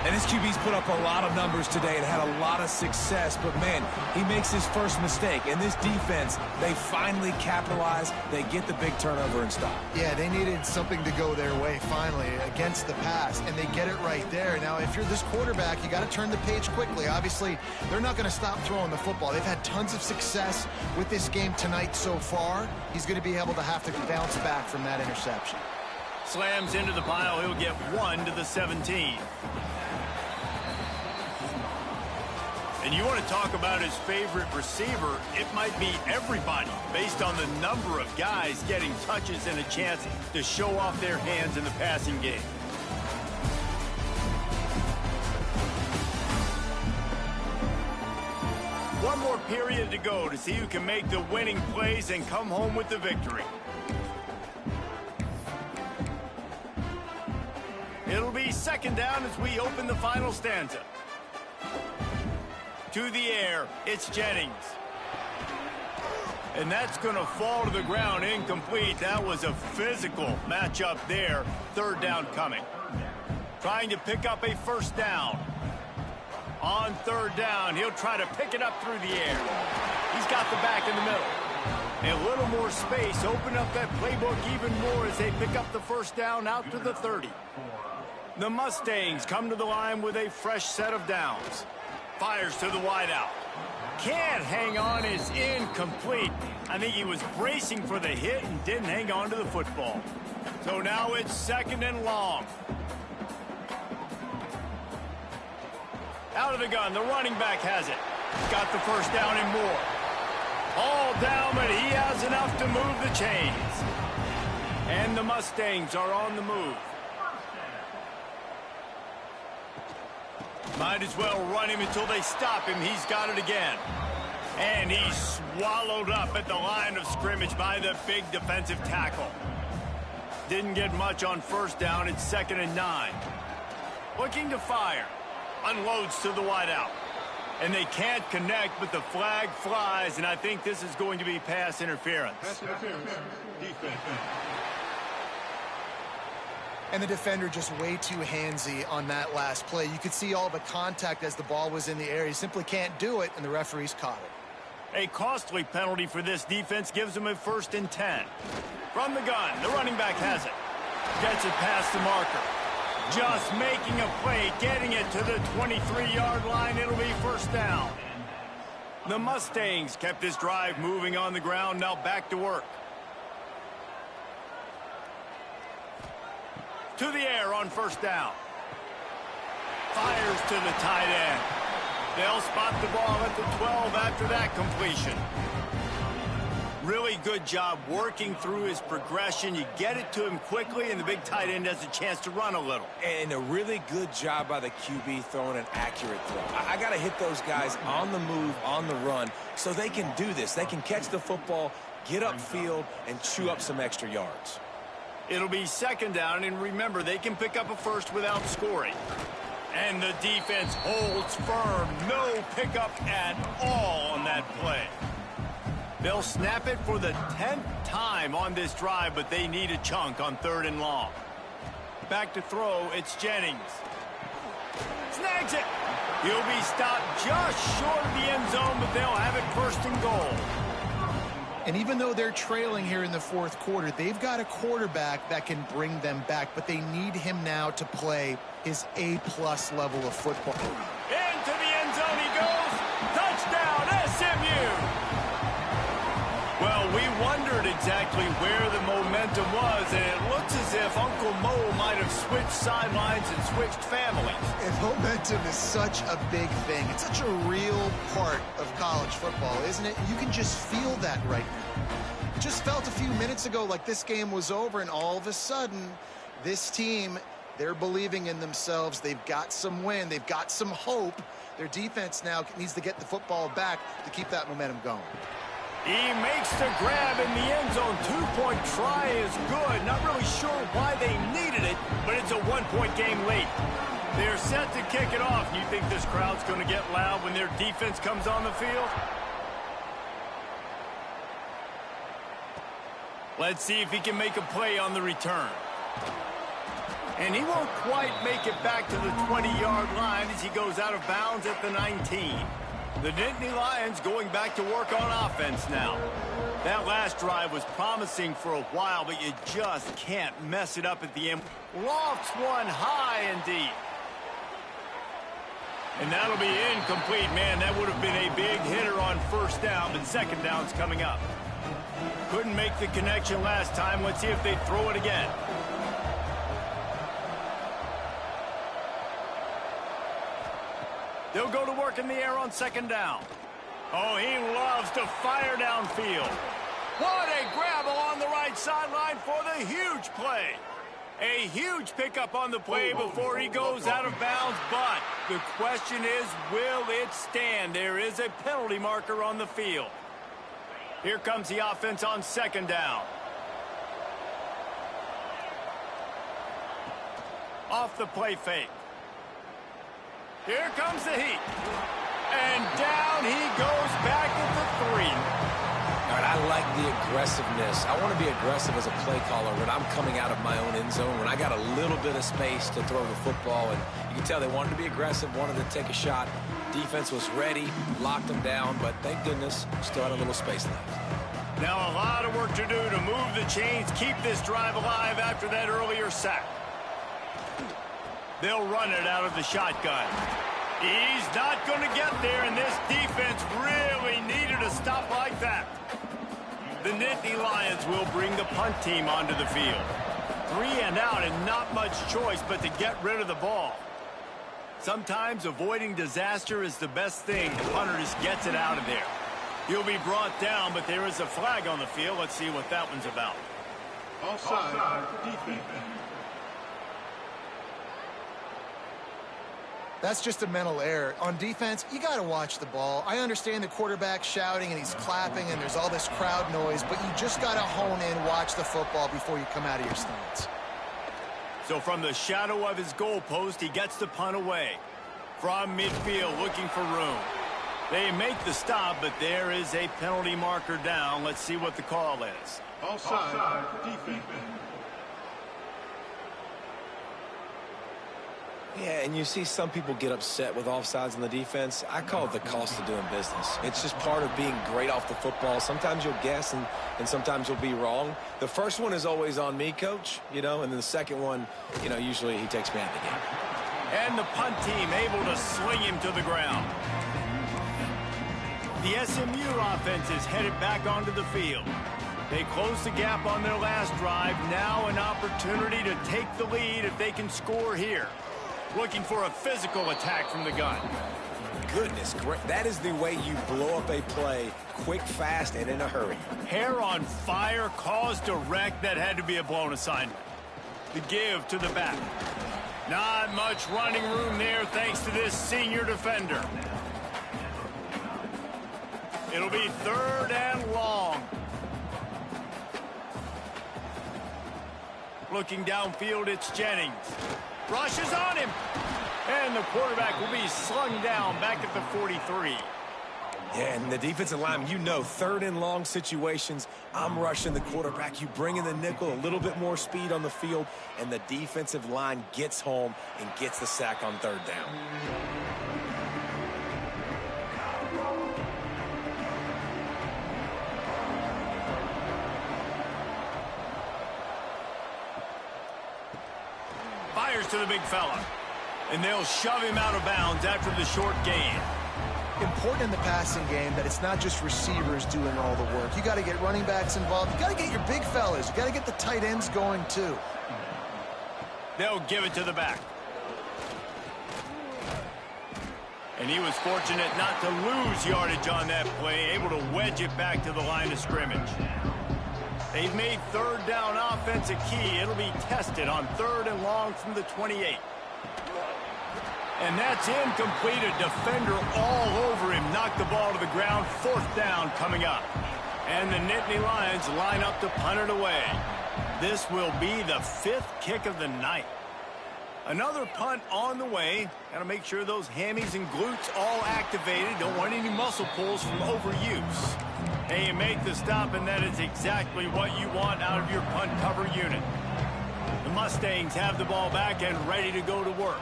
And this QB's put up a lot of numbers today and had a lot of success, but man, he makes his first mistake. And this defense, they finally capitalize, they get the big turnover and stop. Yeah, they needed something to go their way finally against the pass, and they get it right there. Now, if you're this quarterback, you got to turn the page quickly. Obviously, they're not going to stop throwing the football. They've had tons of success with this game tonight so far. He's going to be able to have to bounce back from that interception. Slams into the pile. He'll get 1 to the 17. And you want to talk about his favorite receiver, it might be everybody, based on the number of guys getting touches and a chance to show off their hands in the passing game. One more period to go to see who can make the winning plays and come home with the victory. It'll be 2nd down as we open the final stanza. to the air. It's Jennings. And that's going to fall to the ground incomplete. That was a physical matchup there. Third down coming. Trying to pick up a first down. On third down, he'll try to pick it up through the air. He's got the back in the middle. A little more space. Open up that playbook even more as they pick up the first down out to the 30. The Mustangs come to the line with a fresh set of downs. Fires to the wideout. Can't hang on, is incomplete. I think he was bracing for the hit and didn't hang on to the football. So now it's second and long. Out of the gun, the running back has it. Got the first down and more. All down, but he has enough to move the chains. And the Mustangs are on the move. Might as well run him until they stop him. He's got it again. And he's swallowed up at the line of scrimmage by the big defensive tackle. Didn't get much on first down. It's 2nd and 9. Looking to fire. Unloads to the wideout. And they can't connect, but the flag flies, and I think this is going to be pass interference. Pass interference. Defense. And the defender just way too handsy on that last play. You could see all the contact as the ball was in the air. He simply can't do it, and the referees caught it. A costly penalty for this defense gives them a 1st and 10. From the gun, the running back has it. Gets it past the marker. Just making a play, getting it to the 23-yard line. It'll be first down. The Mustangs kept this drive moving on the ground. Now back to work. To the air on first down. Fires to the tight end. They'll spot the ball at the 12 after that completion. Really good job working through his progression. You get it to him quickly, and the big tight end has a chance to run a little. And a really good job by the QB throwing an accurate throw. I got to hit those guys on the move, on the run, so they can do this. They can catch the football, get upfield, and chew up some extra yards. It'll be 2nd down, and remember, they can pick up a first without scoring. And the defense holds firm. No pickup at all on that play. They'll snap it for the 10th time on this drive, but they need a chunk on 3rd and long. Back to throw, it's Jennings. Snags it. He'll be stopped just short of the end zone, but they'll have it 1st and goal. And even though they're trailing here in the 4th quarter, they've got a quarterback that can bring them back, but they need him now to play his A-plus level of football. Into the end zone he goes. Touchdown, SMU. Well, we wondered exactly where the momentum was, and it looks as if Uncle Mo might have switched sidelines and switched families. And momentum is such a big thing. It's such a real part of college football, isn't it? You can just feel that right now. It just felt a few minutes ago like this game was over, and all of a sudden, this team, they're believing in themselves. They've got some wind. They've got some hope. Their defense now needs to get the football back to keep that momentum going. He makes the grab in the end zone. 2-point try is good. Not really sure why they needed it, but it's a 1-point game late. They're set to kick it off. You think this crowd's going to get loud when their defense comes on the field? Let's see if he can make a play on the return. And he won't quite make it back to the 20-yard line as he goes out of bounds at the 19. The Nittany Lions going back to work on offense now. That last drive was promising for a while, but you just can't mess it up at the end. Lofts one high and deep. And that'll be incomplete. Man, that would have been a big hitter on first down, but 2nd down's coming up. Couldn't make the connection last time. Let's see if they throw it again. They'll go to work in the air on 2nd down. Oh, he loves to fire downfield. What a grab along the right sideline for the huge play. A huge pickup on the play before he goes out of bounds, but the question is, will it stand? There is a penalty marker on the field. Here comes the offense on 2nd down. Off the play fake. Here comes the heat. And down he goes back at the 3. All right, I like the aggressiveness. I want to be aggressive as a play caller when I'm coming out of my own end zone, when I got a little bit of space to throw the football. And you can tell they wanted to be aggressive, wanted to take a shot. Defense was ready, locked them down, but thank goodness, still had a little space left. Now a lot of work to do to move the chains, keep this drive alive after that earlier sack. They'll run it out of the shotgun. He's not going to get there, and this defense really needed a stop like that. The Nittany Lions will bring the punt team onto the field. 3 and out and not much choice but to get rid of the ball. Sometimes avoiding disaster is the best thing. The punter just gets it out of there. He'll be brought down, but there is a flag on the field. Let's see what that one's about. Offside, defense. That's just a mental error. On defense, you got to watch the ball. I understand the quarterback shouting and he's clapping and there's all this crowd noise, but you just got to hone in, watch the football before you come out of your stance. So from the shadow of his goalpost, he gets the punt away. From midfield, looking for room. They make the stop, but there is a penalty marker down. Let's see what the call is. Offside, defense. Yeah, and you see some people get upset with offsides on the defense. I call it the cost of doing business. It's just part of being great off the football. Sometimes you'll guess and sometimes you'll be wrong. The first one is always on me, Coach, and then the second one, usually he takes me out of the game. And the punt team able to swing him to the ground. The SMU offense is headed back onto the field. They close the gap on their last drive. Now an opportunity to take the lead if they can score here. Looking for a physical attack from the gun. Goodness, great. That is the way you blow up a play quick, fast, and in a hurry. Hair on fire, cause direct. That had to be a blown assignment. The give to the back. Not much running room there thanks to this senior defender. It'll be 3rd and long. Looking downfield, it's Jennings. Rushes on him. And the quarterback will be slung down back at the 43. Yeah, and the defensive line, 3rd and long situations, I'm rushing the quarterback. You bring in the nickel, a little bit more speed on the field, and the defensive line gets home and gets the sack on 3rd down. Fires to the big fella. And they'll shove him out of bounds after the short gain. Important in the passing game that it's not just receivers doing all the work. You got to get running backs involved. You got to get your big fellas. You got to get the tight ends going too. They'll give it to the back. And he was fortunate not to lose yardage on that play, able to wedge it back to the line of scrimmage. They've made 3rd down offense a key. It'll be tested on 3rd and long from the 28. And that's incomplete. A defender all over him. Knocked the ball to the ground. 4th down coming up. And the Nittany Lions line up to punt it away. This will be the 5th kick of the night. Another punt on the way. Got to make sure those hammies and glutes all activated. Don't want any muscle pulls from overuse. And you make the stop, and that is exactly what you want out of your punt cover unit. The Mustangs have the ball back and ready to go to work.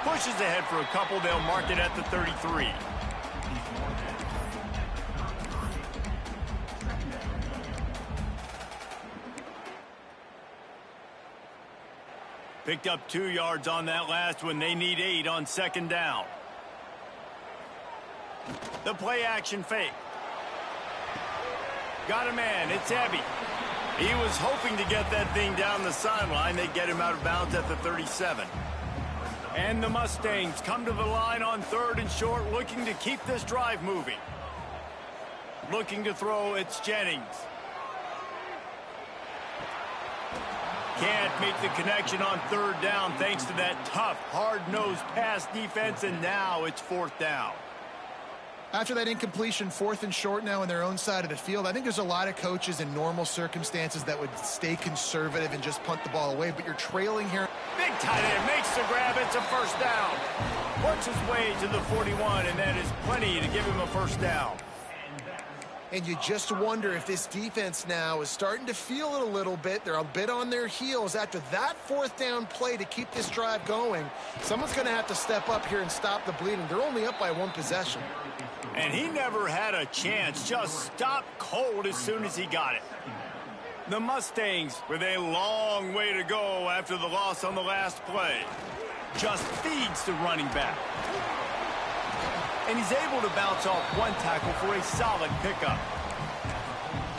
Pushes ahead for a couple. They'll mark it at the 33. Picked up 2 yards on that last one. They need 8 on 2nd down. The play action fake. Got a man. It's Ebby. He was hoping to get that thing down the sideline. They get him out of bounds at the 37. And the Mustangs come to the line on 3rd and short, looking to keep this drive moving. Looking to throw, it's Jennings. Can't make the connection on 3rd down thanks to that tough, hard-nosed pass defense, and now it's 4th down. After that incompletion, 4th and short now on their own side of the field, I think there's a lot of coaches in normal circumstances that would stay conservative and just punt the ball away, but you're trailing here. Big tight end makes the grab. It's a first down. Works his way to the 41, and that is plenty to give him a first down. And you just wonder if this defense now is starting to feel it a little bit. They're a bit on their heels after that 4th down play to keep this drive going. Someone's going to have to step up here and stop the bleeding. They're only up by 1 possession. And he never had a chance, just stopped cold as soon as he got it. The Mustangs with a long way to go after the loss on the last play. Just feeds the running back. And he's able to bounce off 1 tackle for a solid pickup.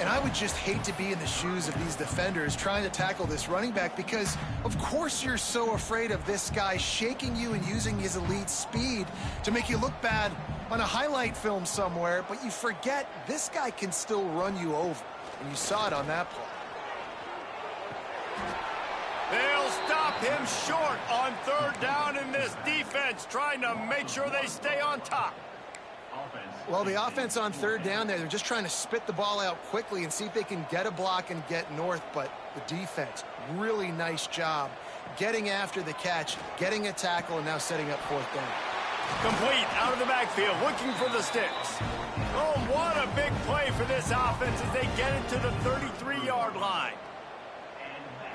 And I would just hate to be in the shoes of these defenders trying to tackle this running back because, of course, you're so afraid of this guy shaking you and using his elite speed to make you look bad on a highlight film somewhere, but you forget this guy can still run you over. And you saw it on that play. They'll stop him short on 3rd down in this defense, trying to make sure they stay on top. Well, the offense on 3rd down there, they're just trying to spit the ball out quickly and see if they can get a block and get north, but the defense, really nice job getting after the catch, getting a tackle, and now setting up 4th down. Complete out of the backfield, looking for the sticks. Oh, what a big play for this offense as they get it to the 33-yard line.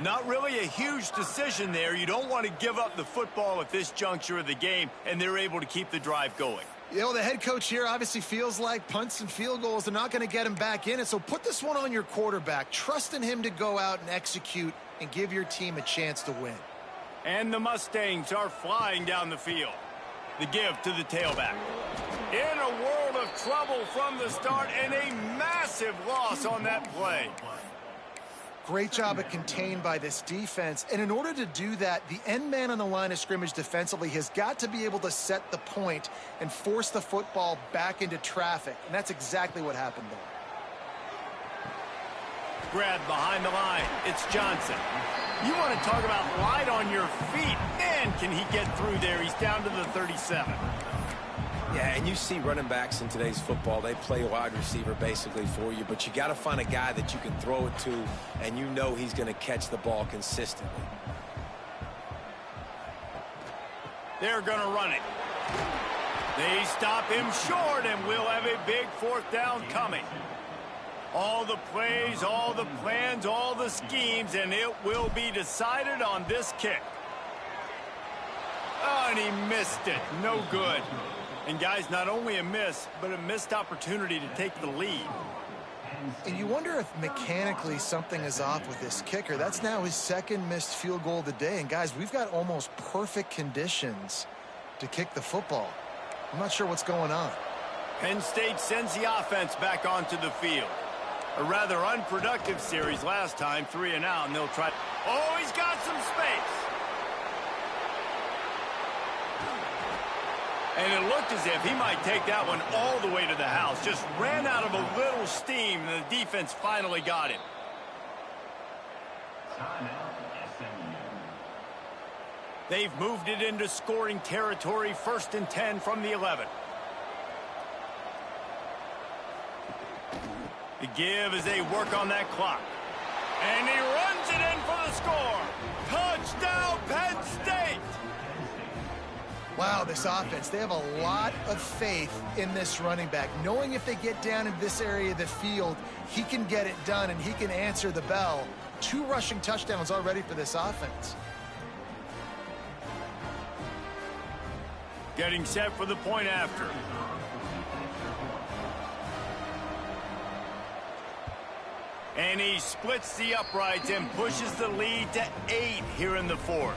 Not really a huge decision there. You don't want to give up the football at this juncture of the game, and they're able to keep the drive going. You know, the head coach here obviously feels like punts and field goals, they're not going to get him back in it, so put this one on your quarterback. Trust in him to go out and execute and give your team a chance to win. And the Mustangs are flying down the field. The give to the tailback. In a world of trouble from the start, and a massive loss on that play. Great job at contained by this defense. And in order to do that, the end man on the line of scrimmage defensively has got to be able to set the point and force the football back into traffic. And that's exactly what happened there. Grab behind the line. It's Johnson. You want to talk about light on your feet. Man, can he get through there. He's down to the 37. Yeah, and you see running backs in today's football, they play wide receiver basically for you, but you got to find a guy that you can throw it to, and you know he's going to catch the ball consistently. They're going to run it. They stop him short, and we'll have a big 4th down coming. All the plays, all the plans, all the schemes, and it will be decided on this kick. Oh, and he missed it. No good. And, guys, not only a miss, but a missed opportunity to take the lead. And you wonder if mechanically something is off with this kicker. That's now his 2nd missed field goal of the day. And, guys, we've got almost perfect conditions to kick the football. I'm not sure what's going on. Penn State sends the offense back onto the field. A rather unproductive series last time, 3 and out, and they'll try. Oh, he's got some space. And it looked as if he might take that one all the way to the house. Just ran out of a little steam, and the defense finally got him. They've moved it into scoring territory, 1st and 10 from the 11. The give as they work on that clock. And he runs it in for the score. Touchdown, Penn State! Wow, this offense, they have a lot of faith in this running back, knowing if they get down in this area of the field, he can get it done and he can answer the bell. 2 rushing touchdowns already for this offense. Getting set for the point after. And he splits the uprights and pushes the lead to 8 here in the 4th.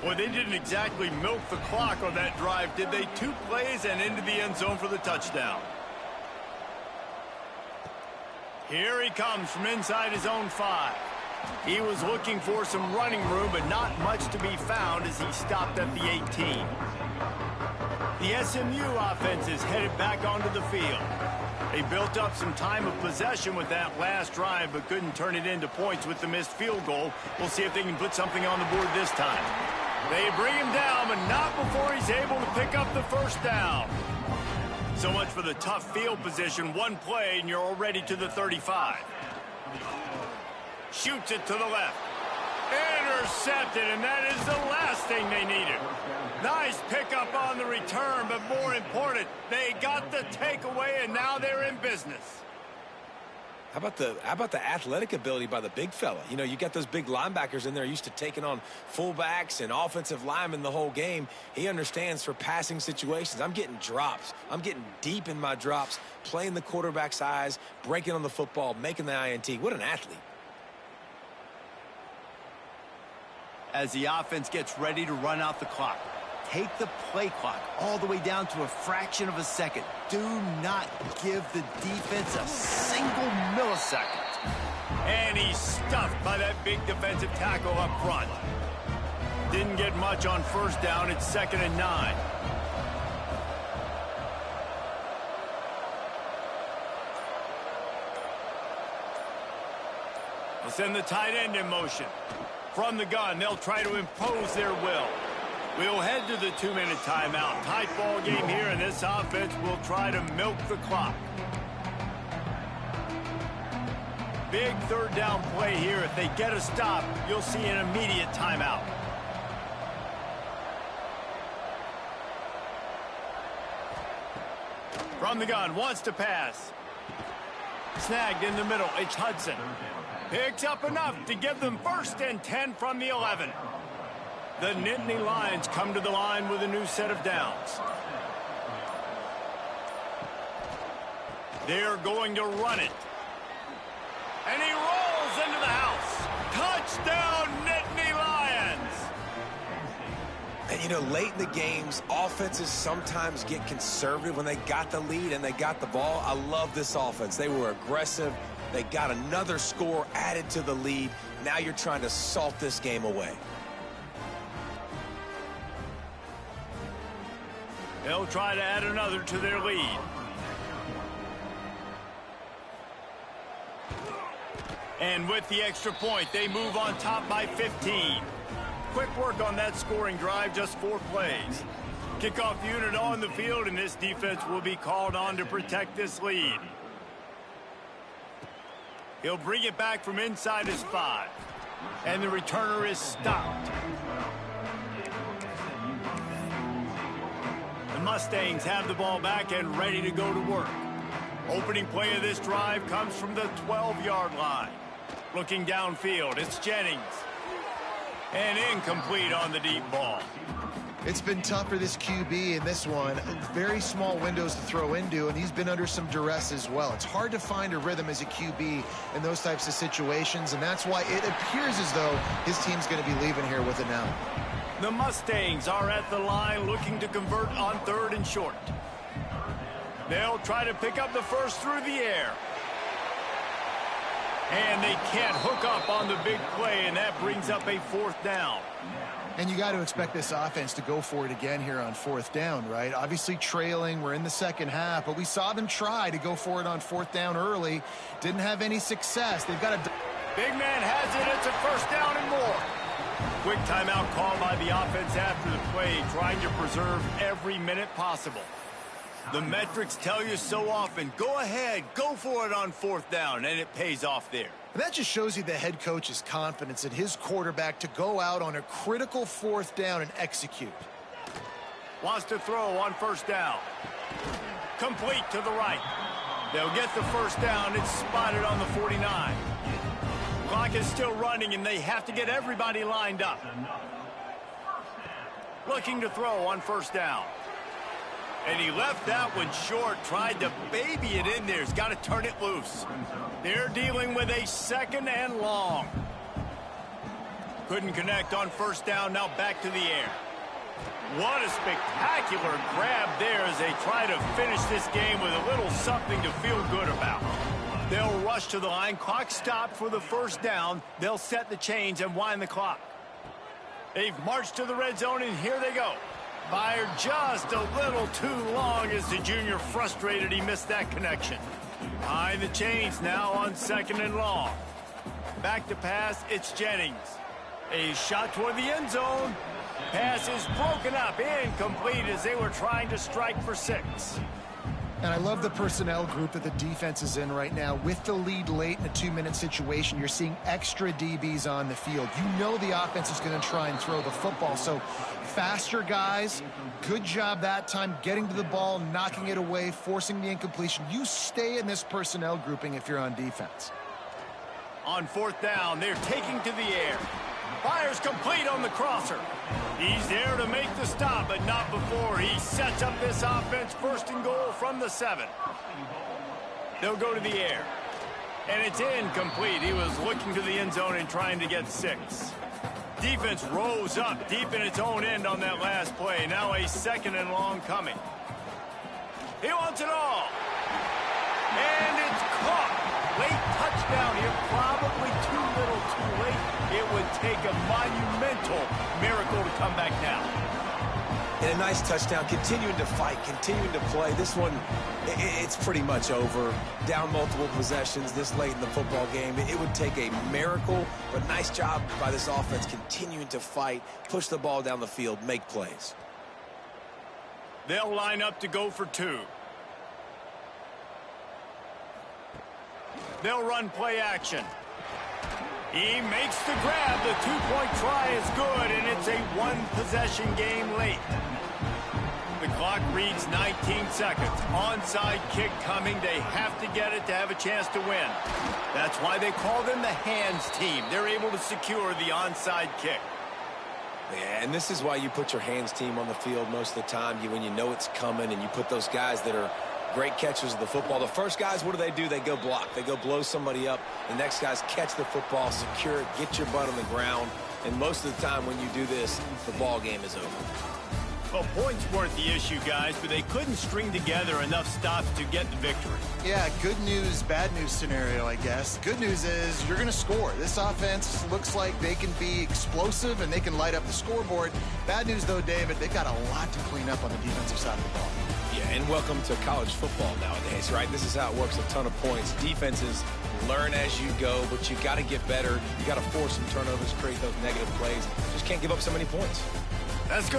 Well, they didn't exactly milk the clock on that drive, did they? 2 plays and into the end zone for the touchdown. Here he comes from inside his own 5. He was looking for some running room, but not much to be found as he stopped at the 18. The SMU offense is headed back onto the field. They built up some time of possession with that last drive, but couldn't turn it into points with the missed field goal. We'll see if they can put something on the board this time. They bring him down, but not before he's able to pick up the 1st down. So much for the tough field position. One play, and you're already to the 35. Shoots it to the left. Intercepted, and that is the last thing they needed. Nice pickup on the return, but more important, they got the takeaway, and now they're in business. How about the athletic ability by the big fella? You know, you got those big linebackers in there used to taking on fullbacks and offensive linemen the whole game. He understands for passing situations. I'm getting drops. I'm getting deep in my drops, playing the quarterback's eyes, breaking on the football, making the INT. What an athlete. As the offense gets ready to run out the clock, take the play clock all the way down to a fraction of a second. Do not give the defense a single millisecond. And he's stuffed by that big defensive tackle up front. Didn't get much on first down. It's 2nd and 9. We'll send the tight end in motion. From the gun, they'll try to impose their will. We'll head to the 2-minute timeout. Tight ball game here, and this offense will try to milk the clock. Big 3rd down play here. If they get a stop, you'll see an immediate timeout. From the gun, wants to pass. Snagged in the middle, it's Hudson. Picks up enough to give them 1st and 10 from the 11. The Nittany Lions come to the line with a new set of downs. They're going to run it. And he rolls into the house. Touchdown, Nittany Lions! And, you know, late in the games, offenses sometimes get conservative when they got the lead and they got the ball. I love this offense. They were aggressive. They got another score added to the lead. Now you're trying to salt this game away. They'll try to add another to their lead. And with the extra point, they move on top by 15. Quick work on that scoring drive, just 4 plays. Kickoff unit on the field, and this defense will be called on to protect this lead. He'll bring it back from inside his 5. And the returner is stopped. The Mustangs have the ball back and ready to go to work. Opening play of this drive comes from the 12-yard line. Looking downfield, it's Jennings. And incomplete on the deep ball. It's been tough for this QB in this one. Very small windows to throw into, and he's been under some duress as well. It's hard to find a rhythm as a QB in those types of situations, and that's why it appears as though his team's going to be leaving here with it now. The Mustangs are at the line looking to convert on 3rd and short. They'll try to pick up the first through the air. And they can't hook up on the big play, and that brings up a 4th down. And you got to expect this offense to go for it again here on 4th down, right? Obviously trailing, we're in the 2nd half, but we saw them try to go for it on 4th down early. Didn't have any success. They've got a... Big man has it. It's a 1st down and more. Quick timeout call by the offense after the play, trying to preserve every minute possible. The metrics tell you so often, go ahead, go for it on 4th down, and it pays off there. And that just shows you the head coach's confidence in his quarterback to go out on a critical 4th down and execute. Wants to throw on 1st down. Complete to the right. They'll get the 1st down. It's spotted on the 49. Clock is still running, and they have to get everybody lined up. Looking to throw on 1st down. And he left that one short, tried to baby it in there. He's got to turn it loose. They're dealing with a 2nd and long. Couldn't connect on 1st down, now back to the air. What a spectacular grab there as they try to finish this game with a little something to feel good about. They'll rush to the line. Clock stopped for the 1st down. They'll set the chains and wind the clock. They've marched to the red zone, and here they go. Fired just a little too long as the junior frustrated he missed that connection. Behind the chains now on 2nd and long. Back to pass, it's Jennings. A shot toward the end zone. Pass is broken up, incomplete as they were trying to strike for 6. And I love the personnel group that the defense is in right now. With the lead late in a 2-minute situation, you're seeing extra DBs on the field. You know the offense is going to try and throw the football. So faster guys, good job that time getting to the ball, knocking it away, forcing the incompletion. You stay in this personnel grouping if you're on defense. On fourth down, they're taking to the air. Fires complete on the crosser. He's there to make the stop, but not before he sets up this offense. First and goal from the 7. They'll go to the air. And it's incomplete. He was looking to the end zone and trying to get 6. Defense rose up deep in its own end on that last play. Now a 2nd and long coming. He wants it all. And it's caught. Late touchdown here, probably too little too late. It would take a monumental miracle to come back now. And a nice touchdown, continuing to fight, continuing to play. This one, it's pretty much over. Down multiple possessions this late in the football game. It would take a miracle, but nice job by this offense continuing to fight, push the ball down the field, make plays. They'll line up to go for 2. They'll run play action. He makes the grab. The 2-point try is good, and it's a 1-possession game late. The clock reads 19 seconds. Onside kick coming. They have to get it to have a chance to win. That's why they call them the hands team. They're able to secure the onside kick. Yeah, and this is why you put your hands team on the field most of the time. When you know it's coming, and you put those guys that are great catchers of the football. The first guys, what do? They go block. They go blow somebody up. The next guys catch the football, secure it, get your butt on the ground. And most of the time when you do this, the ball game is over. Well, points weren't the issue, guys, but they couldn't string together enough stops to get the victory. Yeah, good news, bad news scenario, I guess. Good news is you're going to score. This offense looks like they can be explosive and they can light up the scoreboard. Bad news, though, David, they've got a lot to clean up on the defensive side of the ball. Yeah, and welcome to college football nowadays, right? This is how it works, a ton of points. Defenses learn as you go, but you got to get better. You got to force some turnovers, create those negative plays. Just can't give up so many points. That's going to